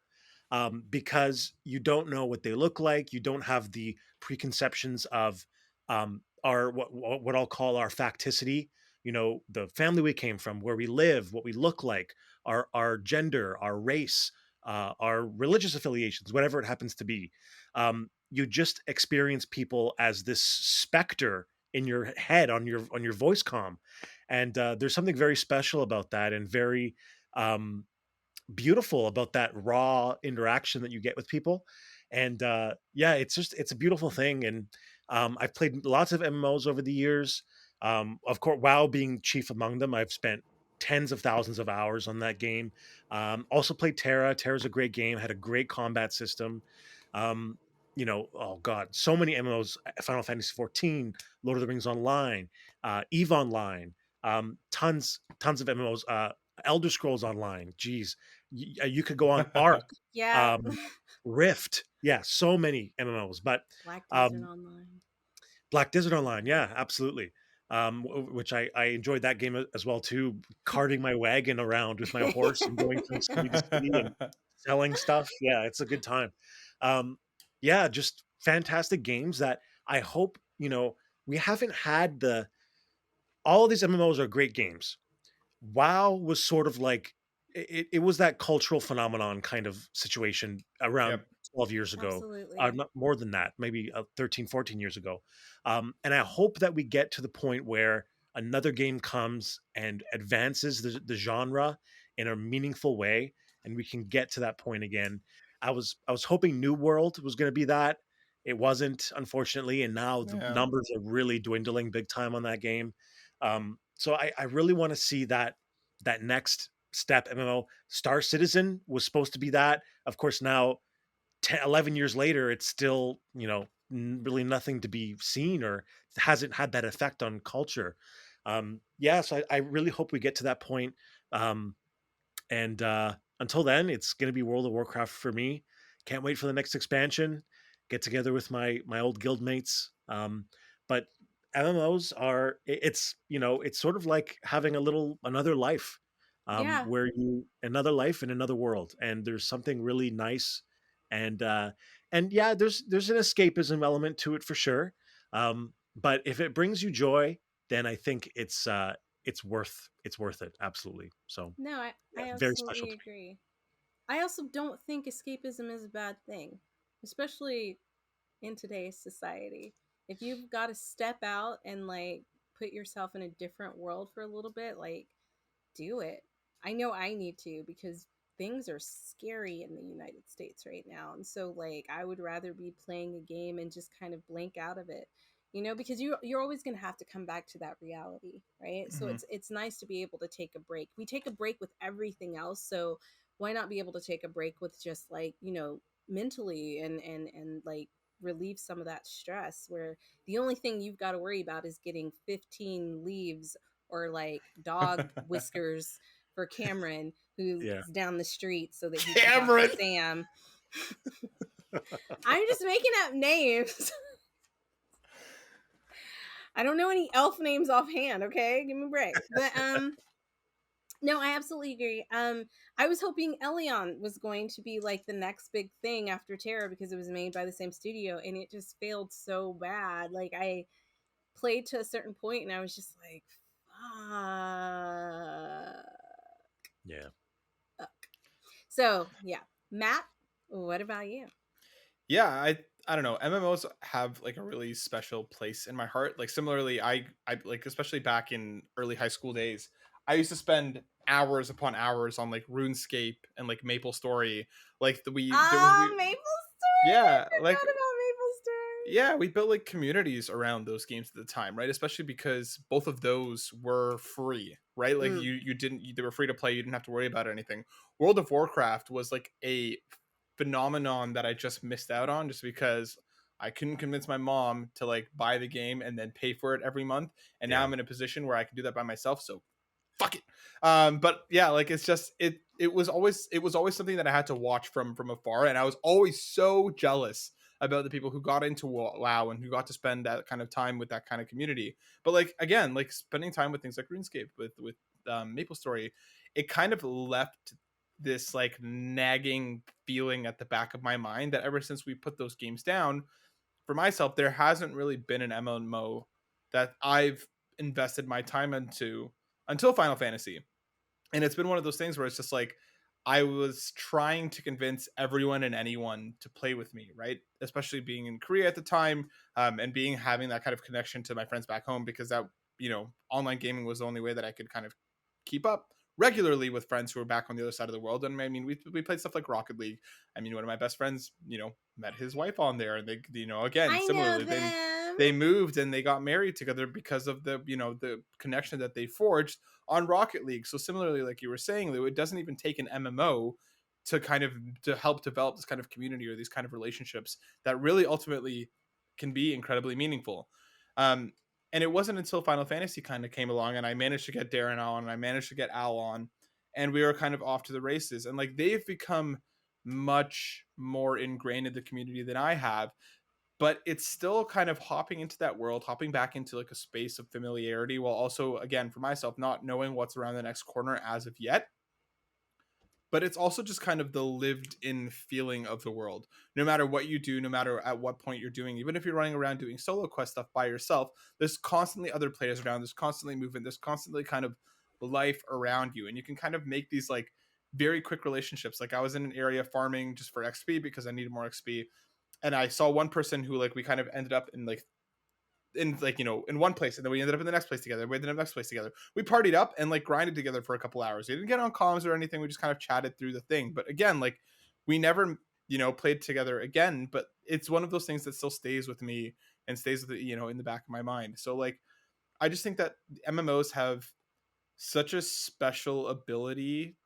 because you don't know what they look like. You don't have the preconceptions of our what I'll call our facticity. The family we came from, where we live, what we look like, our gender, our race, our religious affiliations, whatever it happens to be. You just experience people as this specter in your head on your voice comm, and there's something very special about that, and very um, beautiful about that raw interaction that you get with people. And yeah, it's a beautiful thing. And I've played lots of MMOs over the years. Of course, WoW being chief among them. I've spent tens of thousands of hours on that game. Also played Tera. Tera's a great game, had a great combat system. um, oh god, so many MMOs: Final Fantasy 14, Lord of the Rings Online, Eve Online, tons of MMOs, Elder Scrolls Online. Geez, you could go on Arc, Yeah. um, Rift. Yeah, so many MMOs. But Black Desert um, Online. Black Desert Online, yeah, absolutely. Which I enjoyed that game as well too. Carting my wagon around with my horse and going from city to city and selling stuff. Yeah, it's a good time. Um, yeah, just fantastic games that I hope we haven't had the. All of these MMOs are great games. WoW was sort of like it was that cultural phenomenon kind of situation around Yep. 12 years ago. Absolutely. Not more than that, maybe 13, 14 years ago. And I hope that we get to the point where another game comes and advances the genre in a meaningful way, and we can get to that point again. I was hoping New World was going to be that. It wasn't, unfortunately, and now the Yeah. numbers are really dwindling big time on that game. So I really want to see that next step MMO. Star Citizen was supposed to be that. Of course, now 10, 11 years later, it's still, really nothing to be seen, or hasn't had that effect on culture. Yeah, so I really hope we get to that point. Um, and until then, it's going to be World of Warcraft for me. Can't wait for the next expansion. Get together with my old guild mates. But MMOs are it's sort of like having another life, Yeah. where you another life in another world, and there's something really nice. And yeah, there's an escapism element to it for sure. But if it brings you joy, then I think it's worth it, absolutely. So No, yeah, I very special absolutely to agree. I also don't think escapism is a bad thing, especially in today's society. If you've got to step out and like put yourself in a different world for a little bit, like do it. I know I need to because things are scary in the United States right now. And so like I would rather be playing a game and just kind of blank out of it. Because you're always going to have to come back to that reality, right? So Mhm. it's nice to be able to take a break. We take a break with everything else, so why not be able to take a break with just like, mentally and like relieve some of that stress where the only thing you've got to worry about is getting 15 leaves or like dog whiskers for Cameron, who's yeah. down the street, so that he can talk to Cameron. Sam. I'm just making up names. I don't know any elf names offhand. Okay, give me a break. But no, I absolutely agree. I was hoping Elion was going to be like the next big thing after Terra because it was made by the same studio, and it just failed so bad. Like I played to a certain point, and I was just like, fuck. Yeah. So yeah, Matt, what about you? Yeah, I don't know. MMOs have like a really special place in my heart. Like similarly, I like especially back in early high school days, I used to spend hours upon hours on like RuneScape and like Maple Story. Like there was we Maple Story. I yeah, like forgot about Maple Story. yeah, we built like communities around those games at the time, right? Especially because both of those were free, right? Like Mm. you didn't they were free to play, you didn't have to worry about anything. World of Warcraft was like a phenomenon that I just missed out on just because I couldn't convince my mom to like buy the game and then pay for it every month. And now Yeah. I'm in a position where I can do that by myself. So fuck it. But yeah, like it's just it was always something that I had to watch from afar, and I was always so jealous about the people who got into WoW and who got to spend that kind of time with that kind of community. But like again, like spending time with things like RuneScape with Maple Story, it kind of left this like nagging feeling at the back of my mind that ever since we put those games down, for myself, there hasn't really been an MMO that I've invested my time into until Final Fantasy. And it's been one of those things where it's just like I was trying to convince everyone and anyone to play with me, right? Especially being in Korea at the time, and being having that kind of connection to my friends back home, because that online gaming was the only way that I could kind of keep up regularly with friends who were back on the other side of the world. And I mean, we played stuff like Rocket League. I mean, one of my best friends, met his wife on there, and they, again, I know similarly, them. they moved and they got married together because of the connection that they forged on Rocket League. So similarly, like you were saying, Lou, it doesn't even take an MMO to help develop this kind of community or these kind of relationships that really ultimately can be incredibly meaningful. Um, and it wasn't until Final Fantasy kind of came along and I managed to get Darren on and I managed to get Al on, and we were kind of off to the races. And like they've become much more ingrained in the community than I have, but it's still kind of hopping into that world, hopping back into like a space of familiarity, while also, again, for myself, not knowing what's around the next corner as of yet. But it's also just kind of the lived in feeling of the world. No matter what you do, no matter at what point you're doing, even if you're running around doing solo quest stuff by yourself, there's constantly other players around, there's constantly movement, there's constantly kind of life around you. And you can kind of make these like very quick relationships. Like I was in an area farming just for XP because I needed more XP, and I saw one person who like we kind of ended up in one place, and then we ended up in the next place together. We ended up in the next place together. We partied up and like grinded together for a couple hours. We didn't get on comms or anything. We just kind of chatted through the thing. But again, like we never played together again. But it's one of those things that still stays with me and stays with in the back of my mind. So like I just think that MMOs have such a special ability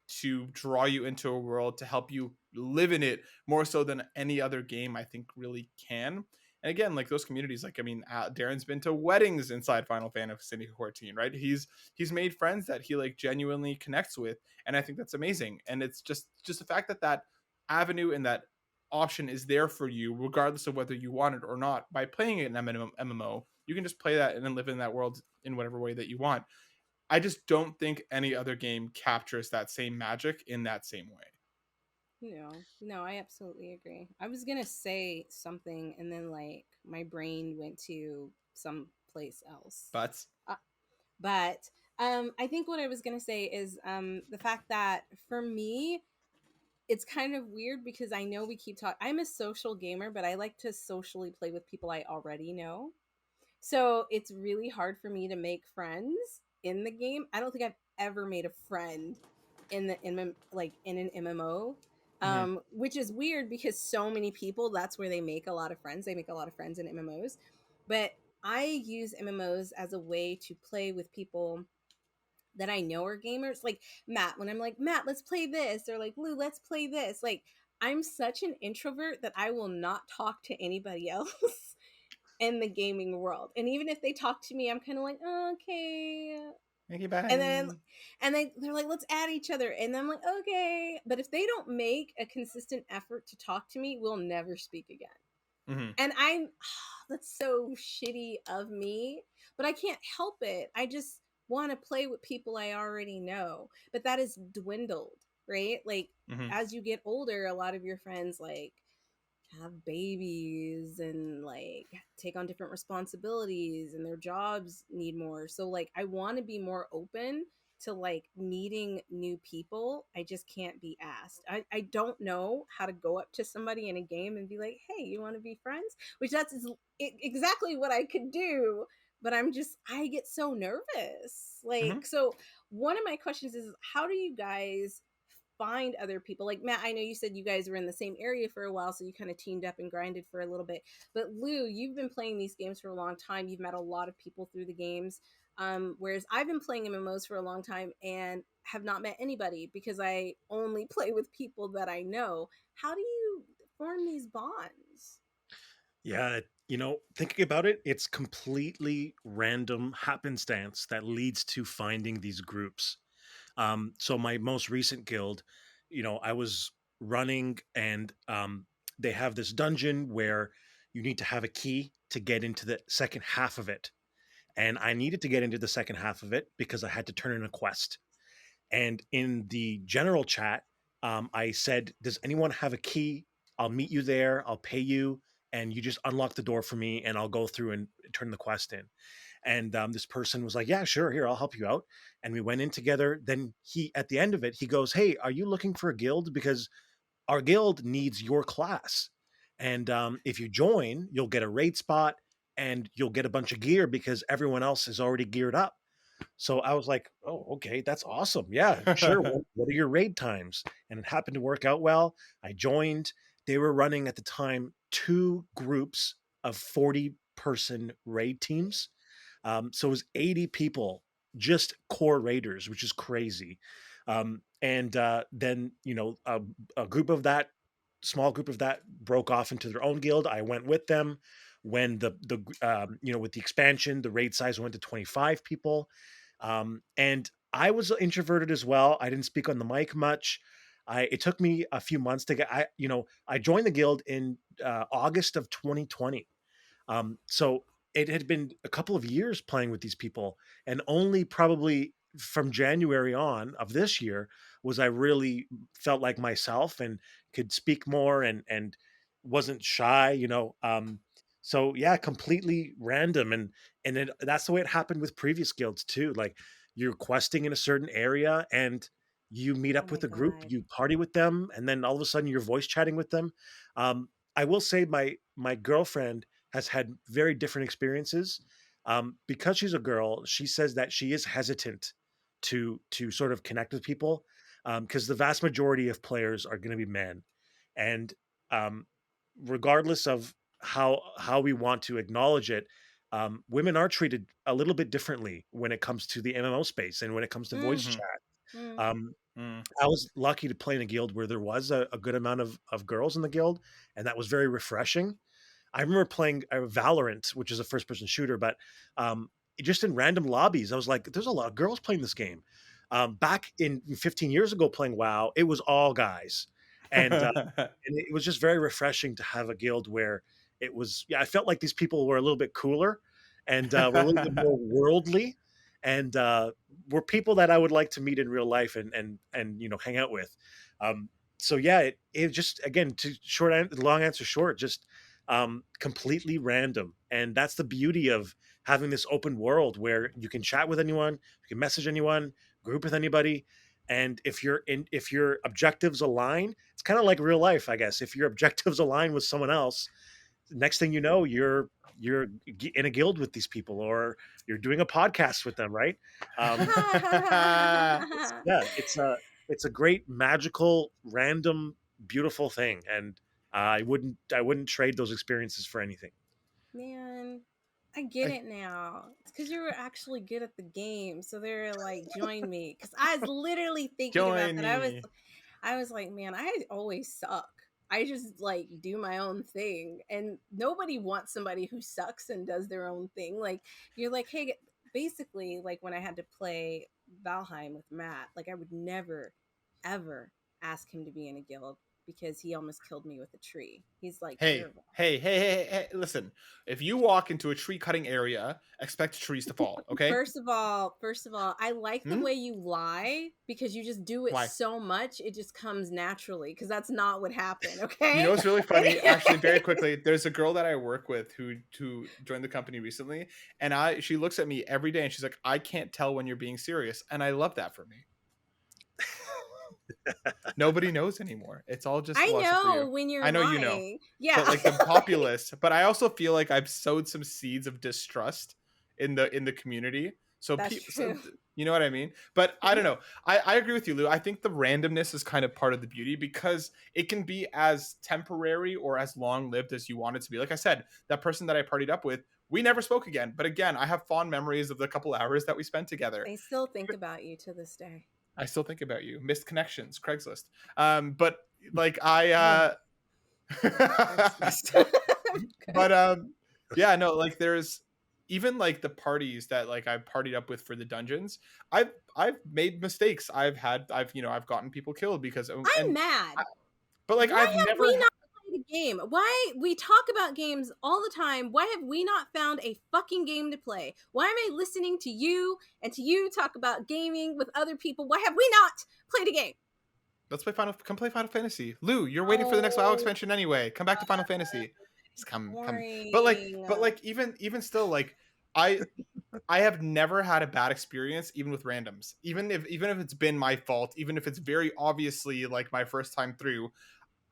to draw you into a world, to help you live in it more so than any other game I think really can. And again, like those communities, like I mean, Darren's been to weddings inside Final Fantasy 14, right? He's made friends that he like genuinely connects with, and I think that's amazing. And it's just the fact that that avenue and that option is there for you, regardless of whether you want it or not. By playing an MMO, you can just play that and then live in that world in whatever way that you want. I just don't think any other game captures that same magic in that same way. No, I absolutely agree. I was gonna say something, and then like my brain went to some place else. But Uh, but I think what I was gonna say is the fact that for me, it's kind of weird because I know we keep talking. I'm a social gamer, but I like to socially play with people I already know. So it's really hard for me to make friends in the game. I don't think I've ever made a friend in an MMO, mhm, which is weird because so many people, that's where they make a lot of friends. They make a lot of friends in MMOs. But I use MMOs as a way to play with people that I know are gamers. Like Matt, when I'm like, Matt, let's play this, or like, Lou, let's play this. Like, I'm such an introvert that I will not talk to anybody else in the gaming world. And even if they talk to me, I'm kind of like, oh, okay. thank you, And then bye. they're like, let's add each other. And I'm like, okay. But if they don't make a consistent effort to talk to me, we'll never speak again. Mhm, And I'm that's so shitty of me, but I can't help it. I just want to play with people I already know. But that is dwindled, right? Like mhm. as you get older, a lot of your friends like have babies and like take on different responsibilities and their jobs need more. So like I want to be more open to like meeting new people, I just can't be asked. I don't know how to go up to somebody in a game and be like, hey, you want to be friends? Which exactly what I could do, but I get so nervous. Mhm. Like, so one of my questions is, how do you guys find other people? Like Matt, I know you said you guys were in the same area for a while, so you kind of teamed up and grinded for a little bit. But Lou, you've been playing these games for a long time. You've met a lot of people through the games. Whereas I've been playing MMOs for a long time and have not met anybody because I only play with people that I know. How do you form these bonds? Yeah, thinking about it, it's completely random happenstance that leads to finding these groups. So my most recent guild, I was running, and they have this dungeon where you need to have a key to get into the second half of it. And I needed to get into the second half of it because I had to turn in a quest. And in the general chat, I said, does anyone have a key? I'll meet you there. I'll pay you. And you just unlock the door for me, and I'll go through and turn the quest in. And this person was like, yeah, sure. Here, I'll help you out. And we went in together. Then at the end of it, he goes, hey, are you looking for a guild? Because our guild needs your class. And if you join, you'll get a raid spot and you'll get a bunch of gear because everyone else is already geared up. So I was like, oh, okay, that's awesome. Yeah, sure. What are your raid times? And it happened to work out well. I joined. They were running at the time 2 groups of 40-person raid teams. So it was 80 people, just core raiders, which is crazy. And then, a group of that, small group of that broke off into their own guild. I went with them when with the expansion, the raid size went to 25 people. And I was introverted as well. I didn't speak on the mic much. It took me a few months to get, I joined the guild in August of 2020. So it had been a couple of years playing with these people, and only probably from January on of this year was I really felt like myself and could speak more and wasn't shy, So yeah, completely random, and that's the way it happened with previous guilds too. Like, you're questing in a certain area and you meet Oh up my with a group, God. you party with them, and then all of a sudden you're voice chatting with them. I will say my girlfriend has had very different experiences. Because she's a girl, she says that she is hesitant to sort of connect with people, because the vast majority of players are going to be men, and um, regardless of how we want to acknowledge it, women are treated a little bit differently when it comes to the MMO space and when it comes to voice Mm, Mhm. chat. mm. Um, Mm. I was lucky to play in a guild where there was a good amount of girls in the guild, and that was very refreshing. I remember playing Valorant, which is a first person shooter, but um, just in random lobbies, I was like, there's a lot of girls playing this game. Back in 15 years ago playing WoW, it was all guys. And, and it was just very refreshing to have a guild where it was, yeah, I felt like these people were a little bit cooler and were a little bit more worldly, and were people that I would like to meet in real life and hang out with. Um, so yeah, it just, again, long answer short, just completely random. And that's the beauty of having this open world where you can chat with anyone, you can message anyone, group with anybody. And if your objectives align, it's kind of like real life, I guess. If your objectives align with someone else, next thing you know, you're in a guild with these people, or you're doing a podcast with them, right? Um, yeah, it's a great, magical, random, beautiful thing, and I wouldn't trade those experiences for anything. Man, I get I it now. It's because you were actually good at the game, so they're like, join me. Because I was literally thinking about join that. me. I was like, man, I always suck. I just like do my own thing, and nobody wants somebody who sucks and does their own thing. Like, you're like, hey, basically, like when I had to play Valheim with Matt, like I would never, ever ask him to be in a guild. because he almost killed me with a tree. He's like Hey, terrible. hey, listen. If you walk into a tree cutting area, expect trees to fall, okay? First of all, I like the Hmm? way you lie because you just do it Why? so much it just comes naturally, because that's not what happened, You know okay? what's really funny? Actually, very quickly, there's a girl that I work with who joined the company recently, and she looks at me every day and she's like, "I can't tell when you're being serious," and I love that for me. Nobody knows anymore. It's all just I bluster for know you. when you're I know you know, lying. Yeah. but like the populace. But I also feel like I've sowed some seeds of distrust in the community. So That's people, so, true. you know what I mean. But I don't know. I agree with you, Lou. I think the randomness is kind of part of the beauty because it can be as temporary or as long lived as you want it to be. Like I said, that person that I partied up with, we never spoke again. But again, I have fond memories of the couple hours that we spent together. I still think about you to this day. I still think about you. Missed connections, Craigslist. But like Oh, but okay. yeah, no, like there's even like the parties that like I partied up with for the dungeons. I've made mistakes. I've gotten people killed because I'm and mad. I, but like Why I've have never we not played a game? Why we talk about games all the time? Why have we not found a fucking game to play? Why am I listening to you and to you talk about gaming with other people? Why have we not played a game? let's come play Final Fantasy. Lou, you're waiting for the next WoW Oh, expansion anyway. Come back to Final Fantasy. Just come. boring. But like even still like I I have never had a bad experience, even with randoms. Even if it's been my fault, even if it's very obviously like my first time through.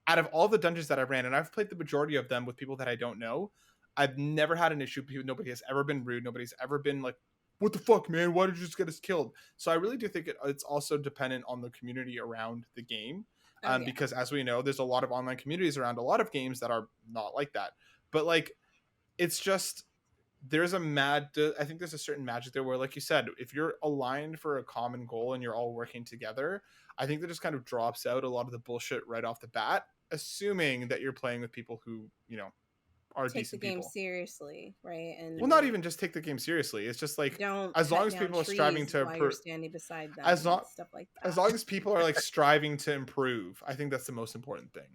Out of all the dungeons that I've ran, and I've played the majority of them with people that I don't know, I've never had an issue. Nobody has ever been rude. Nobody's ever been like, "What the fuck, man? Why did you just get us killed?" So I really do think it's also dependent on the community around the game, Oh yeah. because as we know, there's a lot of online communities around a lot of games that are not like that. But like, it's just there's I think there's a certain magic there where, like you said, if you're aligned for a common goal and you're all working together, I think that just kind of drops out a lot of the bullshit right off the bat, assuming that you're playing with people who are Take the decent game people. seriously, right? And Well, not even just take the game seriously. It's just like don't as long cut as down people are striving trees to while you're standing beside them as and long stuff like as that. long as people are like striving to improve, I think that's the most important thing.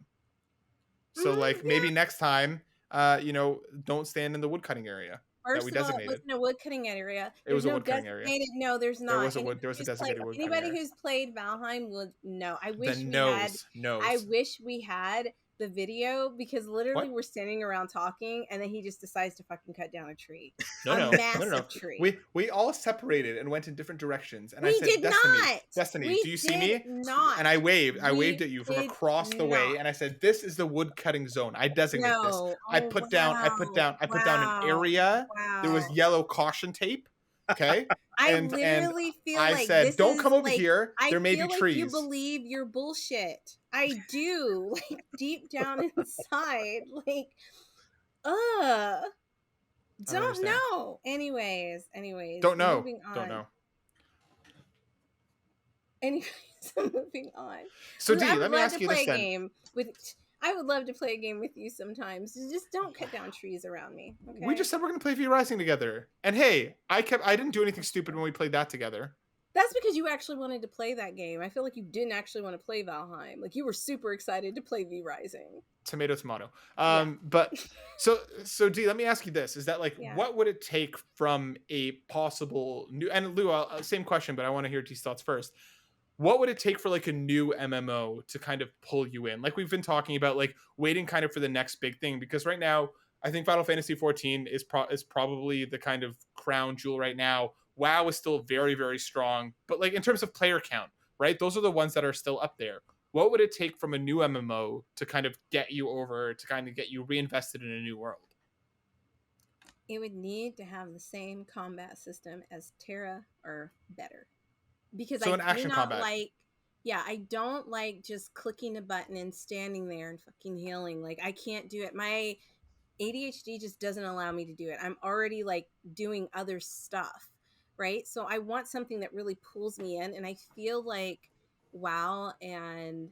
So like Yeah. maybe next time, don't stand in the woodcutting area that First we of all, it designated. wasn't a wood cutting area. It There's was a no wood cutting area. designated. No, there's There not. was a designated wood cutting Anybody area. who's played Valheim would know. I The wish we had. I nose. wish we had the video, because literally What? we're standing around talking and then he just decides to fucking cut down a tree, No, a no, no, no, no. massive tree. We all separated and went in different directions. And I We said, did Destiny, not. Destiny, do We you see did me? not. And I waved. I waved We at you from did across the way, not. and I said, "This is the wood cutting zone. I designate this. No. I Oh put down. wow. I put down an Wow. area. There was Wow. yellow caution tape. Okay, I and literally feel I like said, this "Don't is come over like, here. I There may be feel like you trees." believe your bullshit. I do. Like deep down inside. Like, uh I don't don't understand. know. Anyways, Don't know. moving Don't on. know. Anyways, moving on. So Lou, I D, would let me love ask to you play this a then. game with I would love to play a game with you sometimes. Just don't cut down trees around me. Okay. We just said we're gonna play V Rising together, and hey, I didn't do anything stupid when we played that together. That's because you actually wanted to play that game. I feel like you didn't actually want to play Valheim. Like you were super excited to play V Rising. Tomato. Yeah. But so D, let me ask you this: is that like Yeah. what would it take from a possible new? And Lou, same question, but I want to hear D's thoughts first. What would it take for like a new MMO to kind of pull you in? Like we've been talking about, like waiting kind of for the next big thing, because right now I think Final Fantasy 14 is probably the kind of crown jewel right now. WoW is still very, very strong, but like in terms of player count, right? Those are the ones that are still up there. What would it take from a new MMO to kind of get you over, to kind of get you reinvested in a new world? It would need to have the same combat system as Tera or better. Because So I an do action not combat. like, yeah, I don't like just clicking a button and standing there and fucking healing. Like I can't do it. My ADHD just doesn't allow me to do it. I'm already like doing other stuff, right? So I want something that really pulls me in, and I feel like WoW and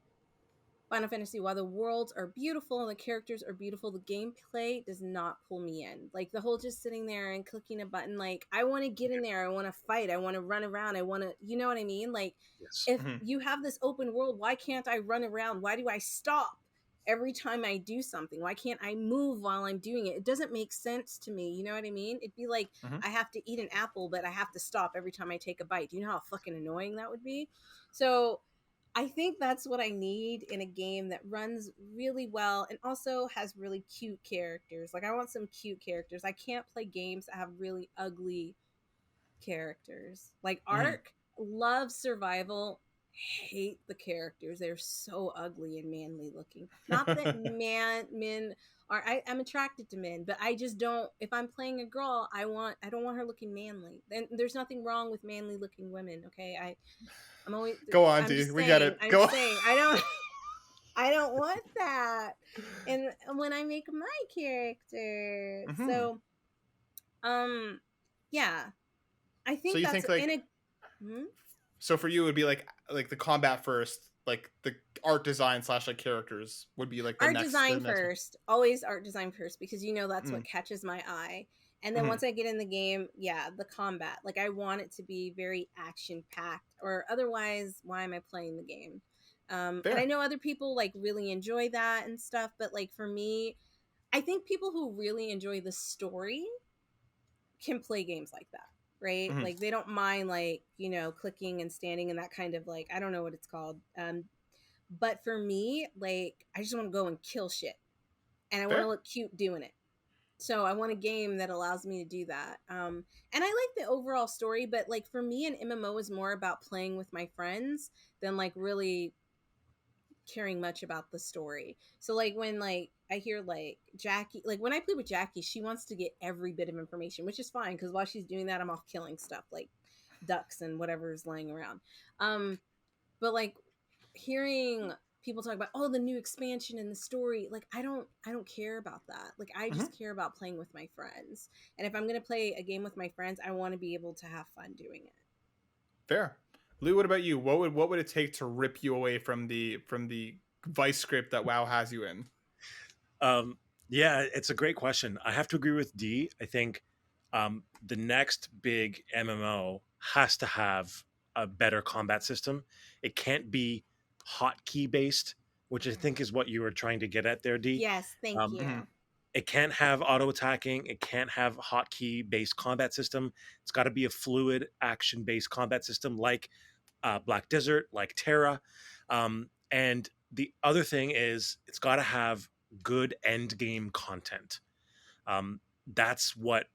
Final Fantasy, while the worlds are beautiful and the characters are beautiful, the gameplay does not pull me in. Like the whole just sitting there and clicking a button, like I want to get in there, I want to fight, I want to run around, I want to, you know what I mean? Like Yes. if you have this open world, why can't I run around? Why do I stop every time I do something? Why can't I move while I'm doing it? It doesn't make sense to me. You know what I mean? It'd be like Mm-hmm. I have to eat an apple, but I have to stop every time I take a bite. Do you know how fucking annoying that would be? So I think that's what I need in a game that runs really well and also has really cute characters. Like I want some cute characters. I can't play games that have really ugly characters. Like Mm-hmm. Ark loves survival, hate the characters. They're so ugly and manly looking. Not that men are I'm attracted to men, but I just don't if I'm playing a girl, I don't want her looking manly. And there's nothing wrong with manly looking women, okay? I'm always Go on, I'm D. just We get saying, it. I'm Go. saying I don't I don't want that. And when I make my character. Mm-hmm. So yeah, I So think you that's think like in a hmm? so for you it would be like the combat first, like the art design slash like characters would be like Art the design next one. first. Always art design first because you know that's Mm-hmm. what catches my eye. And then Mm-hmm. once I get in the game, yeah, the combat. Like I want it to be very action packed or otherwise why am I playing the game? And I Fair. know other people like really enjoy that and stuff, but like for me, I think people who really enjoy the story can play games like that, right? Mm-hmm. Like they don't mind like, you know, clicking and standing and that kind of like I don't know what it's called. But for me, like I just want to go and kill shit and I want to Fair. look cute doing it. So I want a game that allows me to do that. And I like the overall story, but like for me, an MMO is more about playing with my friends than like really caring much about the story. So like when like I hear like Jackie, like when I play with Jackie, she wants to get every bit of information, which is fine because while she's doing that, I'm off killing stuff like ducks and whatever's laying around. But like hearing people talk about the new expansion and the story, like I don't care about that. Like I Mm-hmm. just care about playing with my friends. And if I'm gonna play a game with my friends, I want to be able to have fun doing it. Fair. Lou, what about you? What would it take to rip you away from the vice script that WoW has you in? Um, yeah, it's a great question. I have to agree with D. I think the next big MMO has to have a better combat system. It can't be hotkey based, which I think is what you were trying to get at there, D. Yes, thank Um, Mm-hmm. you. it can't have auto attacking. It can't have hotkey based combat system. It's got to be a fluid action based combat system like Black Desert, like Tera. And the other thing is, it's got to have good end game content. Um, that's what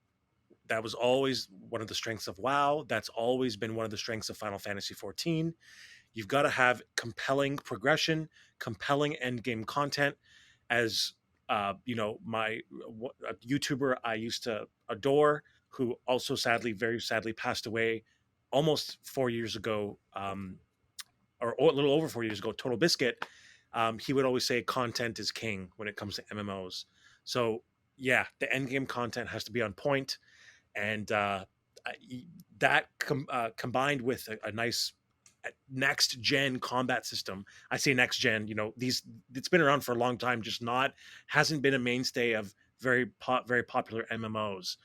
that was always one of the strengths of WoW. That's always been one of the strengths of Final Fantasy 14. You've got to have compelling progression, compelling end game content. As a YouTuber I used to adore, who also very sadly passed away almost 4 years ago, or a little over 4 years ago, Total Biscuit. He would always say content is king when it comes to MMOs. So yeah, the end game content has to be on point, and that combined with a nice next gen combat system. I say next gen, it's been around for a long time, just hasn't been a mainstay of very popular MMOs.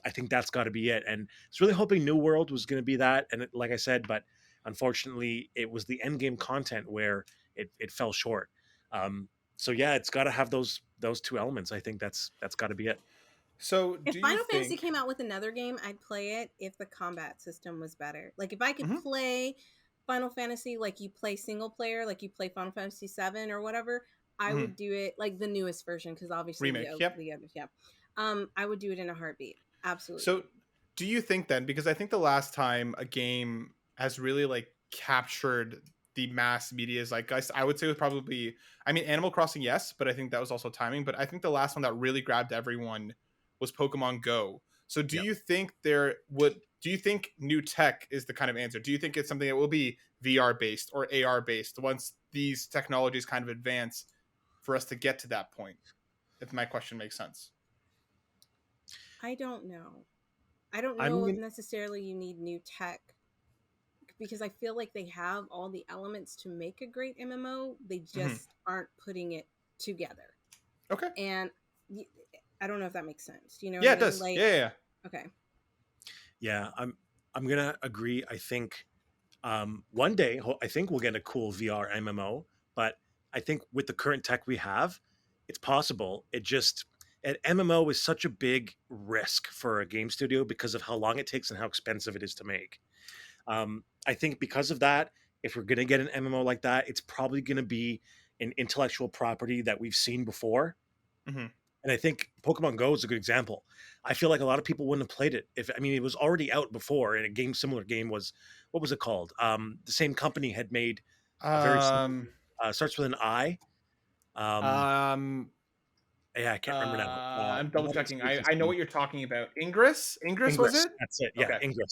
I think that's got to be it, and it's really hoping New World was going to be that, and like I said, but unfortunately, it was the end game content where it fell short. So yeah, it's got to have those two elements. I think that's got to be it. So If do you Final Fantasy think? came out with another game, I'd play it if the combat system was better. Like if I could Mm-hmm. play Final Fantasy like you play single player, like you play Final Fantasy 7 or whatever, I Mm-hmm. would do it like the newest version because obviously Remake. Yep. the others, yeah. I would do it in a heartbeat. So Absolutely. do you think then? Because I think the last time a game has really like captured the mass media zeitgeist, I would say was probably, I mean, Animal Crossing, yes, but I think that was also timing. But I think the last one that really grabbed everyone was Pokemon Go. So Yep. do you think new tech is the kind of answer? Do you think it's something that will be VR based or AR based once these technologies kind of advance for us to get to that point? If my question makes sense. I don't know. I don't I know if mean, necessarily you need new tech because I feel like they have all the elements to make a great MMO. They Hmm. just aren't putting it together. Okay. And I don't know if that makes sense. Do you know what Yeah, I it mean? does. Like, Yeah. okay. Yeah, I'm gonna agree. I think one day I think we'll get a cool VR MMO, but I think with the current tech we have, it's possible. It just an MMO is such a big risk for a game studio because of how long it takes and how expensive it is to make. I think because of that, if we're gonna get an MMO like that, it's probably gonna be an intellectual property that we've seen before. Hmm. And I think Pokemon Go is a good example. I feel like a lot of people wouldn't have played it if I mean it was already out before, and a game similar game was what was it called? The same company had made a very similar Um. starts with an I. Um, Um. yeah, I can't remember now. I'm The double one that checking. starts with I know C. what you're talking about. Ingress. Ingress was Ingress. it? That's it. Yeah, Okay. Ingress.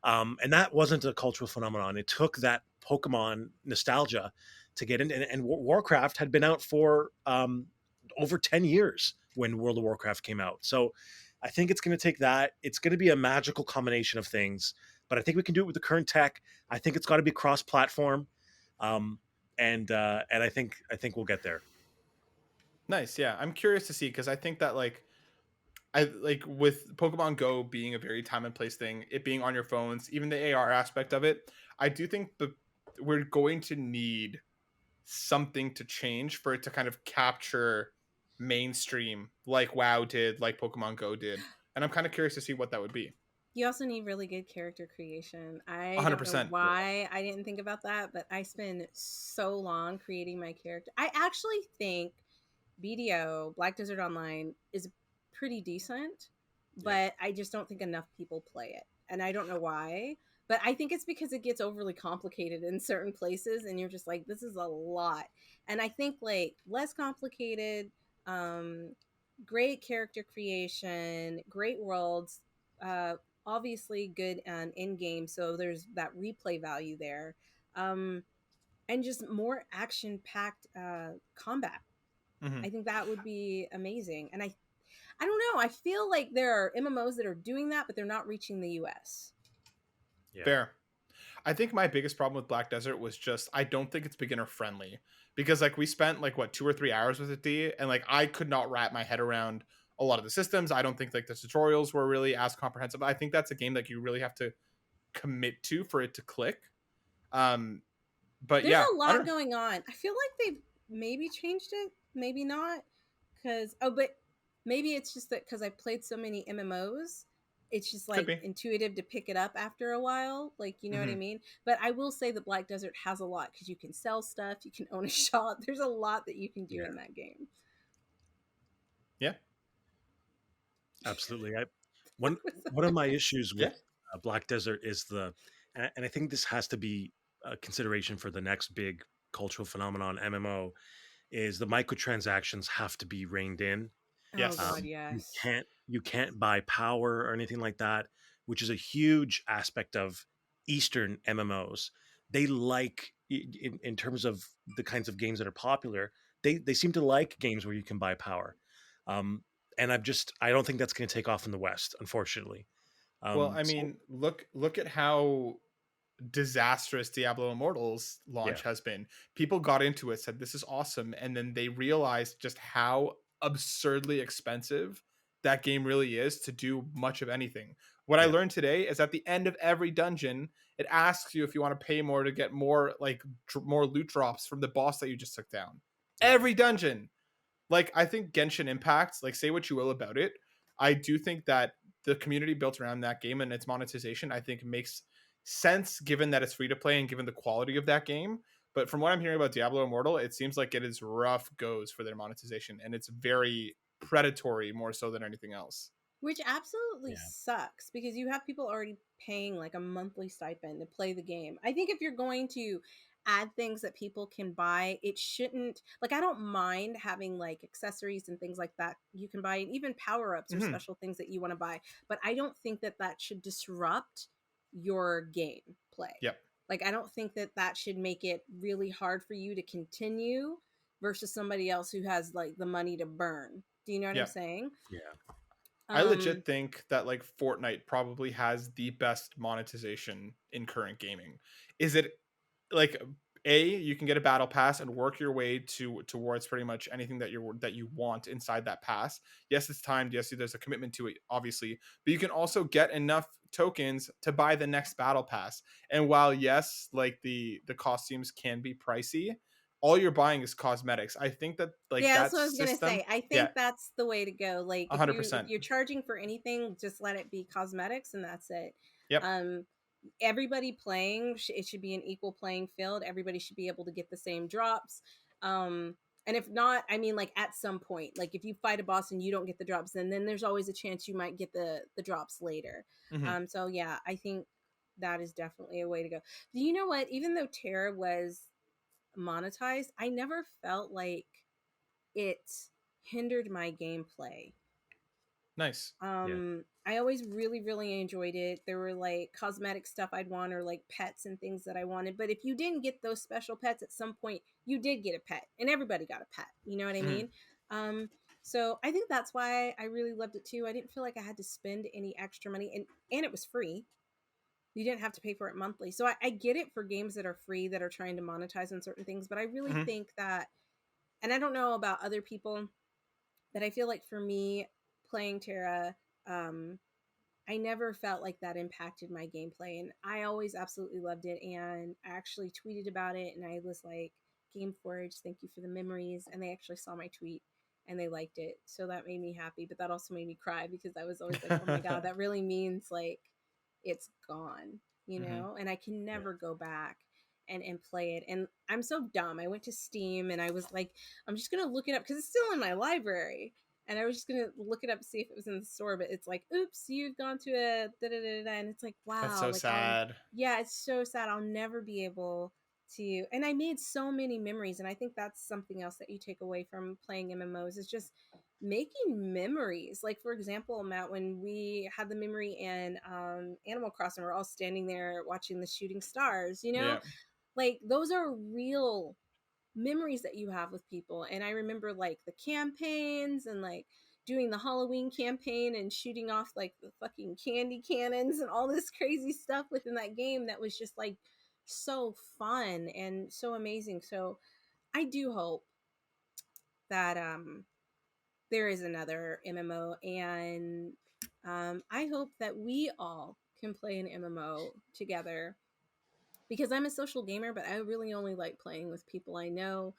And that wasn't a cultural phenomenon. It took that Pokemon nostalgia to get in, and Warcraft had been out for over 10 years when World of Warcraft came out. So I think it's going to take that. It's going to be a magical combination of things, but I think we can do it with the current tech. I think it's got to be cross-platform, um, and I think we'll get there. Nice. Yeah, I'm curious to see because I think that I like with Pokemon Go being a very time and place thing, it being on your phones, even the AR aspect of it, I do think we're going to need something to change for it to kind of capture mainstream like WoW did, like Pokemon Go did. And I'm kind of curious to see what that would be. You also need really good character creation. I don't know 100%. why I didn't think about that, but I spend so long creating my character. I actually think BDO, Black Desert Online, is pretty decent, Yeah. but I just don't think enough people play it. And I don't know why. But I think it's because it gets overly complicated in certain places, and you're just like, this is a lot. And I think like less complicated, um, great character creation, great worlds, uh, obviously good in game, so there's that replay value there, um, and just more action packed combat. Hmm. I think that would be amazing. And I don't know. I feel like there are MMOs that are doing that, but they're not reaching the US. Yeah. Fair. I think my biggest problem with Black Desert was just I don't think it's beginner friendly because like we spent like what 2 or 3 hours with it, D, and like I could not wrap my head around a lot of the systems. I don't think like the tutorials were really as comprehensive. I think that's a game that you really have to commit to for it to click. Um, but There's yeah, a I lot don't know. going on. I feel like they've maybe changed it, maybe not. Because, oh, but maybe it's just that because I played so many MMOs, it's just Could like be. intuitive to pick it up after a while. Like, you know what I Hmm. mean? But I will say that Black Desert has a lot because you can sell stuff, you can own a shop. There's a lot that you can do Yeah. in that game. Yeah. Absolutely. One of my issues Yeah. with Black Desert is and I think this has to be a consideration for the next big cultural phenomenon MMO is the microtransactions have to be reined in. Oh, God, Yes. You yes. can't buy power or anything like that, which is a huge aspect of Eastern MMOs. They like in terms of the kinds of games that are popular. They seem to like games where you can buy power. Um, and I don't think that's going to take off in the West, unfortunately. Well, I So mean, look at how disastrous Diablo Immortal's yeah, launch has been. People got into it, said this is awesome, and then they realized just how absurdly expensive that game really is to do much of anything. What I yeah, learned today is at the end of every dungeon, it asks you if you want to pay more to get more more loot drops from the boss that you just took down. yeah, Every dungeon. Like I think Genshin Impact, like say what you will about it, I do think that the community built around that game and its monetization, I think makes sense given that it's free to play and given the quality of that game. But from what I'm hearing about Diablo Immortal, it seems like it is rough goes for their monetization and it's very predatory more so than anything else. Which absolutely yeah, sucks because you have people already paying like a monthly stipend to play the game. I think if you're going to add things that people can buy, it shouldn't, like, I don't mind having like accessories and things like that you can buy, and even power ups or Hmm. special things that you want to buy. But I don't think that that should disrupt your game play. Yep. Like, I don't think that that should make it really hard for you to continue versus somebody else who has like the money to burn. Do you know what I'm Yep. saying? yeah. I legit think that like Fortnite probably has the best monetization in current gaming. Is it like you can get a battle pass and work your way towards pretty much anything that you want inside that pass. Yes, it's timed. Yes, there's a commitment to it, obviously, but you can also get enough tokens to buy the next battle pass. And while yes, like the costumes can be pricey, all you're buying is cosmetics. I think that like Yeah, that's that what I was gonna system, say. I yeah, think that's the way to go. Like if 100%. you're charging for anything, just let it be cosmetics and that's it. Yep. Um Everybody playing, it should be an equal playing field. Everybody should be able to get the same drops. And if not, I mean, like at some point, like if you fight a boss and you don't get the drops, then there's always a chance you might get the drops later. Mm-hmm. So yeah, I think that is definitely a way to go. Do you know what? Even though Tera was monetized, I never felt like it hindered my gameplay. Nice. I always really, really enjoyed it. There were like cosmetic stuff I'd want or like pets and things that I wanted. But if you didn't get those special pets at some point, you did get a pet and everybody got a pet. You know what I mean? So I think that's why I really loved it too. I didn't feel like I had to spend any extra money and it was free. You didn't have to pay for it monthly. So I get it for games that are free that are trying to monetize on certain things. But I really think that, and I don't know about other people, but I feel like for me playing Tera, I never felt like that impacted my gameplay, and I always absolutely loved it. And I actually tweeted about it, and I was like, "Game Forge, thank you for the memories." And they actually saw my tweet and they liked it, so that made me happy. But that also made me cry because I was always like, "Oh my god, that really means like it's gone," you know, and I can never go back and play it. And I'm so dumb. I went to Steam and I was like, I'm just gonna look it up because it's still in my library. And I was just gonna look it up to see if it was in the store, but it's like, oops, you've gone to a da da da da, and it's like, That's wow, so like sad. yeah, it's so sad. I'll never be able to. And I made so many memories, and I think that's something else that you take away from playing MMOs is just making memories. Like for example, Matt, when we had the memory in Animal Crossing, we're all standing there watching the shooting stars. You know, Yeah. like those are real memories that you have with people. And I remember like the campaigns and like doing the Halloween campaign and shooting off like the fucking candy cannons and all this crazy stuff within that game that was just like so fun and so amazing. So I do hope that there is another MMO, and I hope that we all can play an MMO together because I'm a social gamer, but I really only like playing with people I know,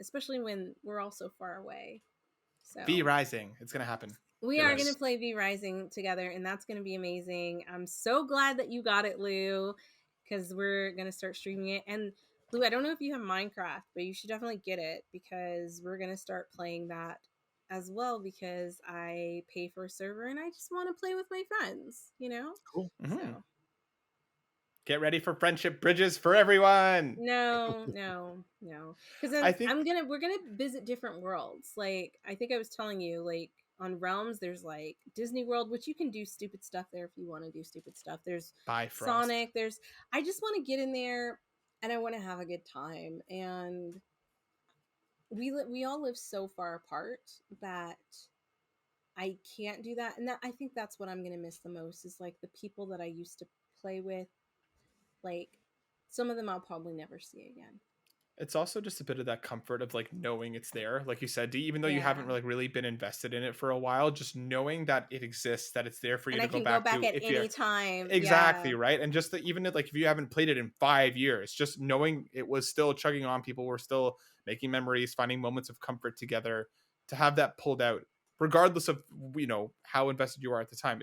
especially when we're all so far away. V So Rising. It's gonna happen. we Get are ready. going to play V Rising together, and that's going to be amazing. I'm so glad that you got it, Lou, because we're going to start streaming it. And Lou, I don't know if you have Minecraft, but you should definitely get it because we're going to start playing that as well because I pay for a server and I just want to play with my friends, you know? Cool. So Get ready for friendship bridges for everyone. no. Because then I think we're gonna visit different worlds. Like I think I was telling you, like on Realms, there's like Disney World, which you can do stupid stuff there if you want to do stupid stuff. There's Bifrost. Sonic. I just want to get in there and I want to have a good time. And we all live so far apart that I can't do that. And I think that's what I'm gonna miss the most is like the people that I used to play with. Like some of them I'll probably never see again. It's also just a bit of that comfort of like knowing it's there, like you said, even though you haven't really been invested in it for a while, just knowing that it exists, that it's there for you And to I go can back go back to at if any you're time. exactly Yeah. right. And just that even like if you haven't played it in 5 years, just knowing it was still chugging on, people were still making memories, finding moments of comfort together, to have that pulled out, regardless of how invested you are at the time.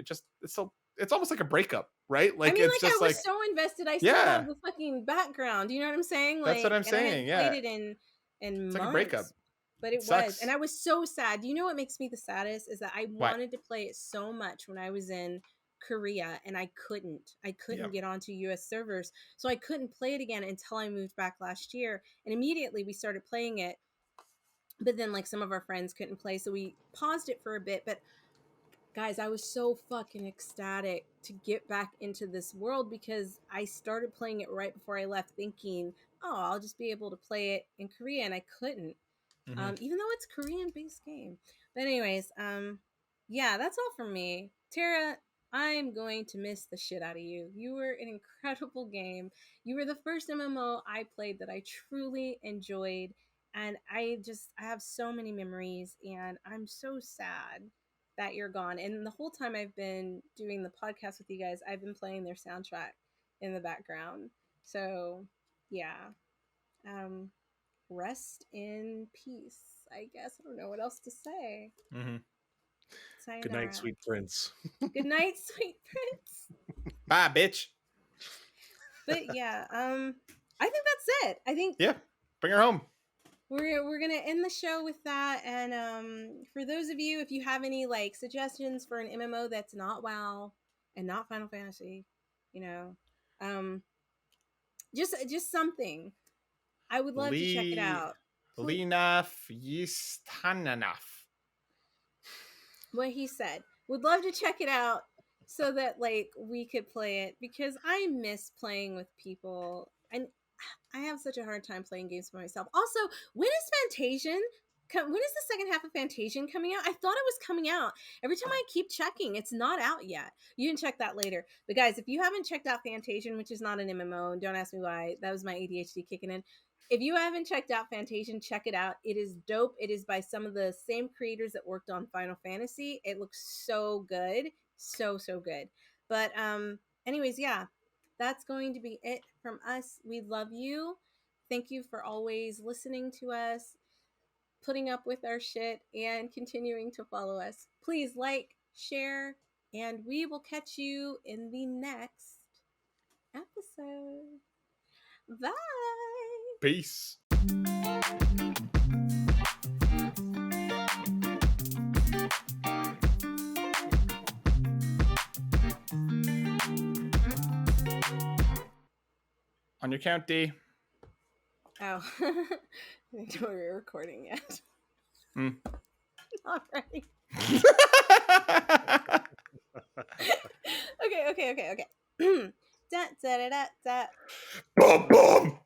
It's almost like a breakup, right? I Like mean, it's like I just was like so invested, I still yeah, have the fucking background. You know what I'm saying? that's what Like, I'm and I saying. hadn't played Yeah, it in it's like a breakup. months, but It it was, and sucks. I was so sad. Do you know what makes me the saddest is that I What? wanted to play it so much when I was in Korea, and I couldn't. I couldn't Yep. get onto U.S. servers, so I couldn't play it again until I moved back last year. And immediately we started playing it, but then like some of our friends couldn't play, so we paused it for a bit. But guys, I was so fucking ecstatic to get back into this world because I started playing it right before I left, thinking, "Oh, I'll just be able to play it in Korea," and I couldn't, Mm-hmm. even though it's Korean-based game. But anyways, yeah, that's all from me. Tara, I'm going to miss the shit out of you. You were an incredible game. You were the first MMO I played that I truly enjoyed. And I have so many memories, and I'm so sad that you're gone. And the whole time I've been doing the podcast with you guys, I've been playing their soundtrack in the background. So, yeah. Um, rest in peace, I guess. I don't know what else to say. Mm-hmm. Good night, Sayonara. sweet prince. Good night, sweet prince. Bye, bitch. But yeah, I think that's it. I think Yeah, bring her home. we're gonna end the show with that. And for those of you, if you have any like suggestions for an MMO that's not WoW and not Final Fantasy, you know, just something, I would love to check it out. Linaf Yistananaf. What he said. Would love to check it out so that like we could play it, because I miss playing with people, and I have such a hard time playing games by myself. Also, when is Fantasian? When is the second half of Fantasian coming out? I thought it was coming out. Every time I keep checking, it's not out yet. You can check that later. But guys, if you haven't checked out Fantasian, which is not an MMO, and don't ask me why, that was my ADHD kicking in. If you haven't checked out Fantasian, check it out. It is dope. It is by some of the same creators that worked on Final Fantasy. It looks so good. So good. But anyways, yeah. That's going to be it from us. We love you. Thank you for always listening to us, putting up with our shit, and continuing to follow us. Please like, share, and we will catch you in the next episode. Bye. Peace. On your count, D. Oh, I didn't know we were recording yet. All right. Okay. Da, da, da, da, da. Boom, boom.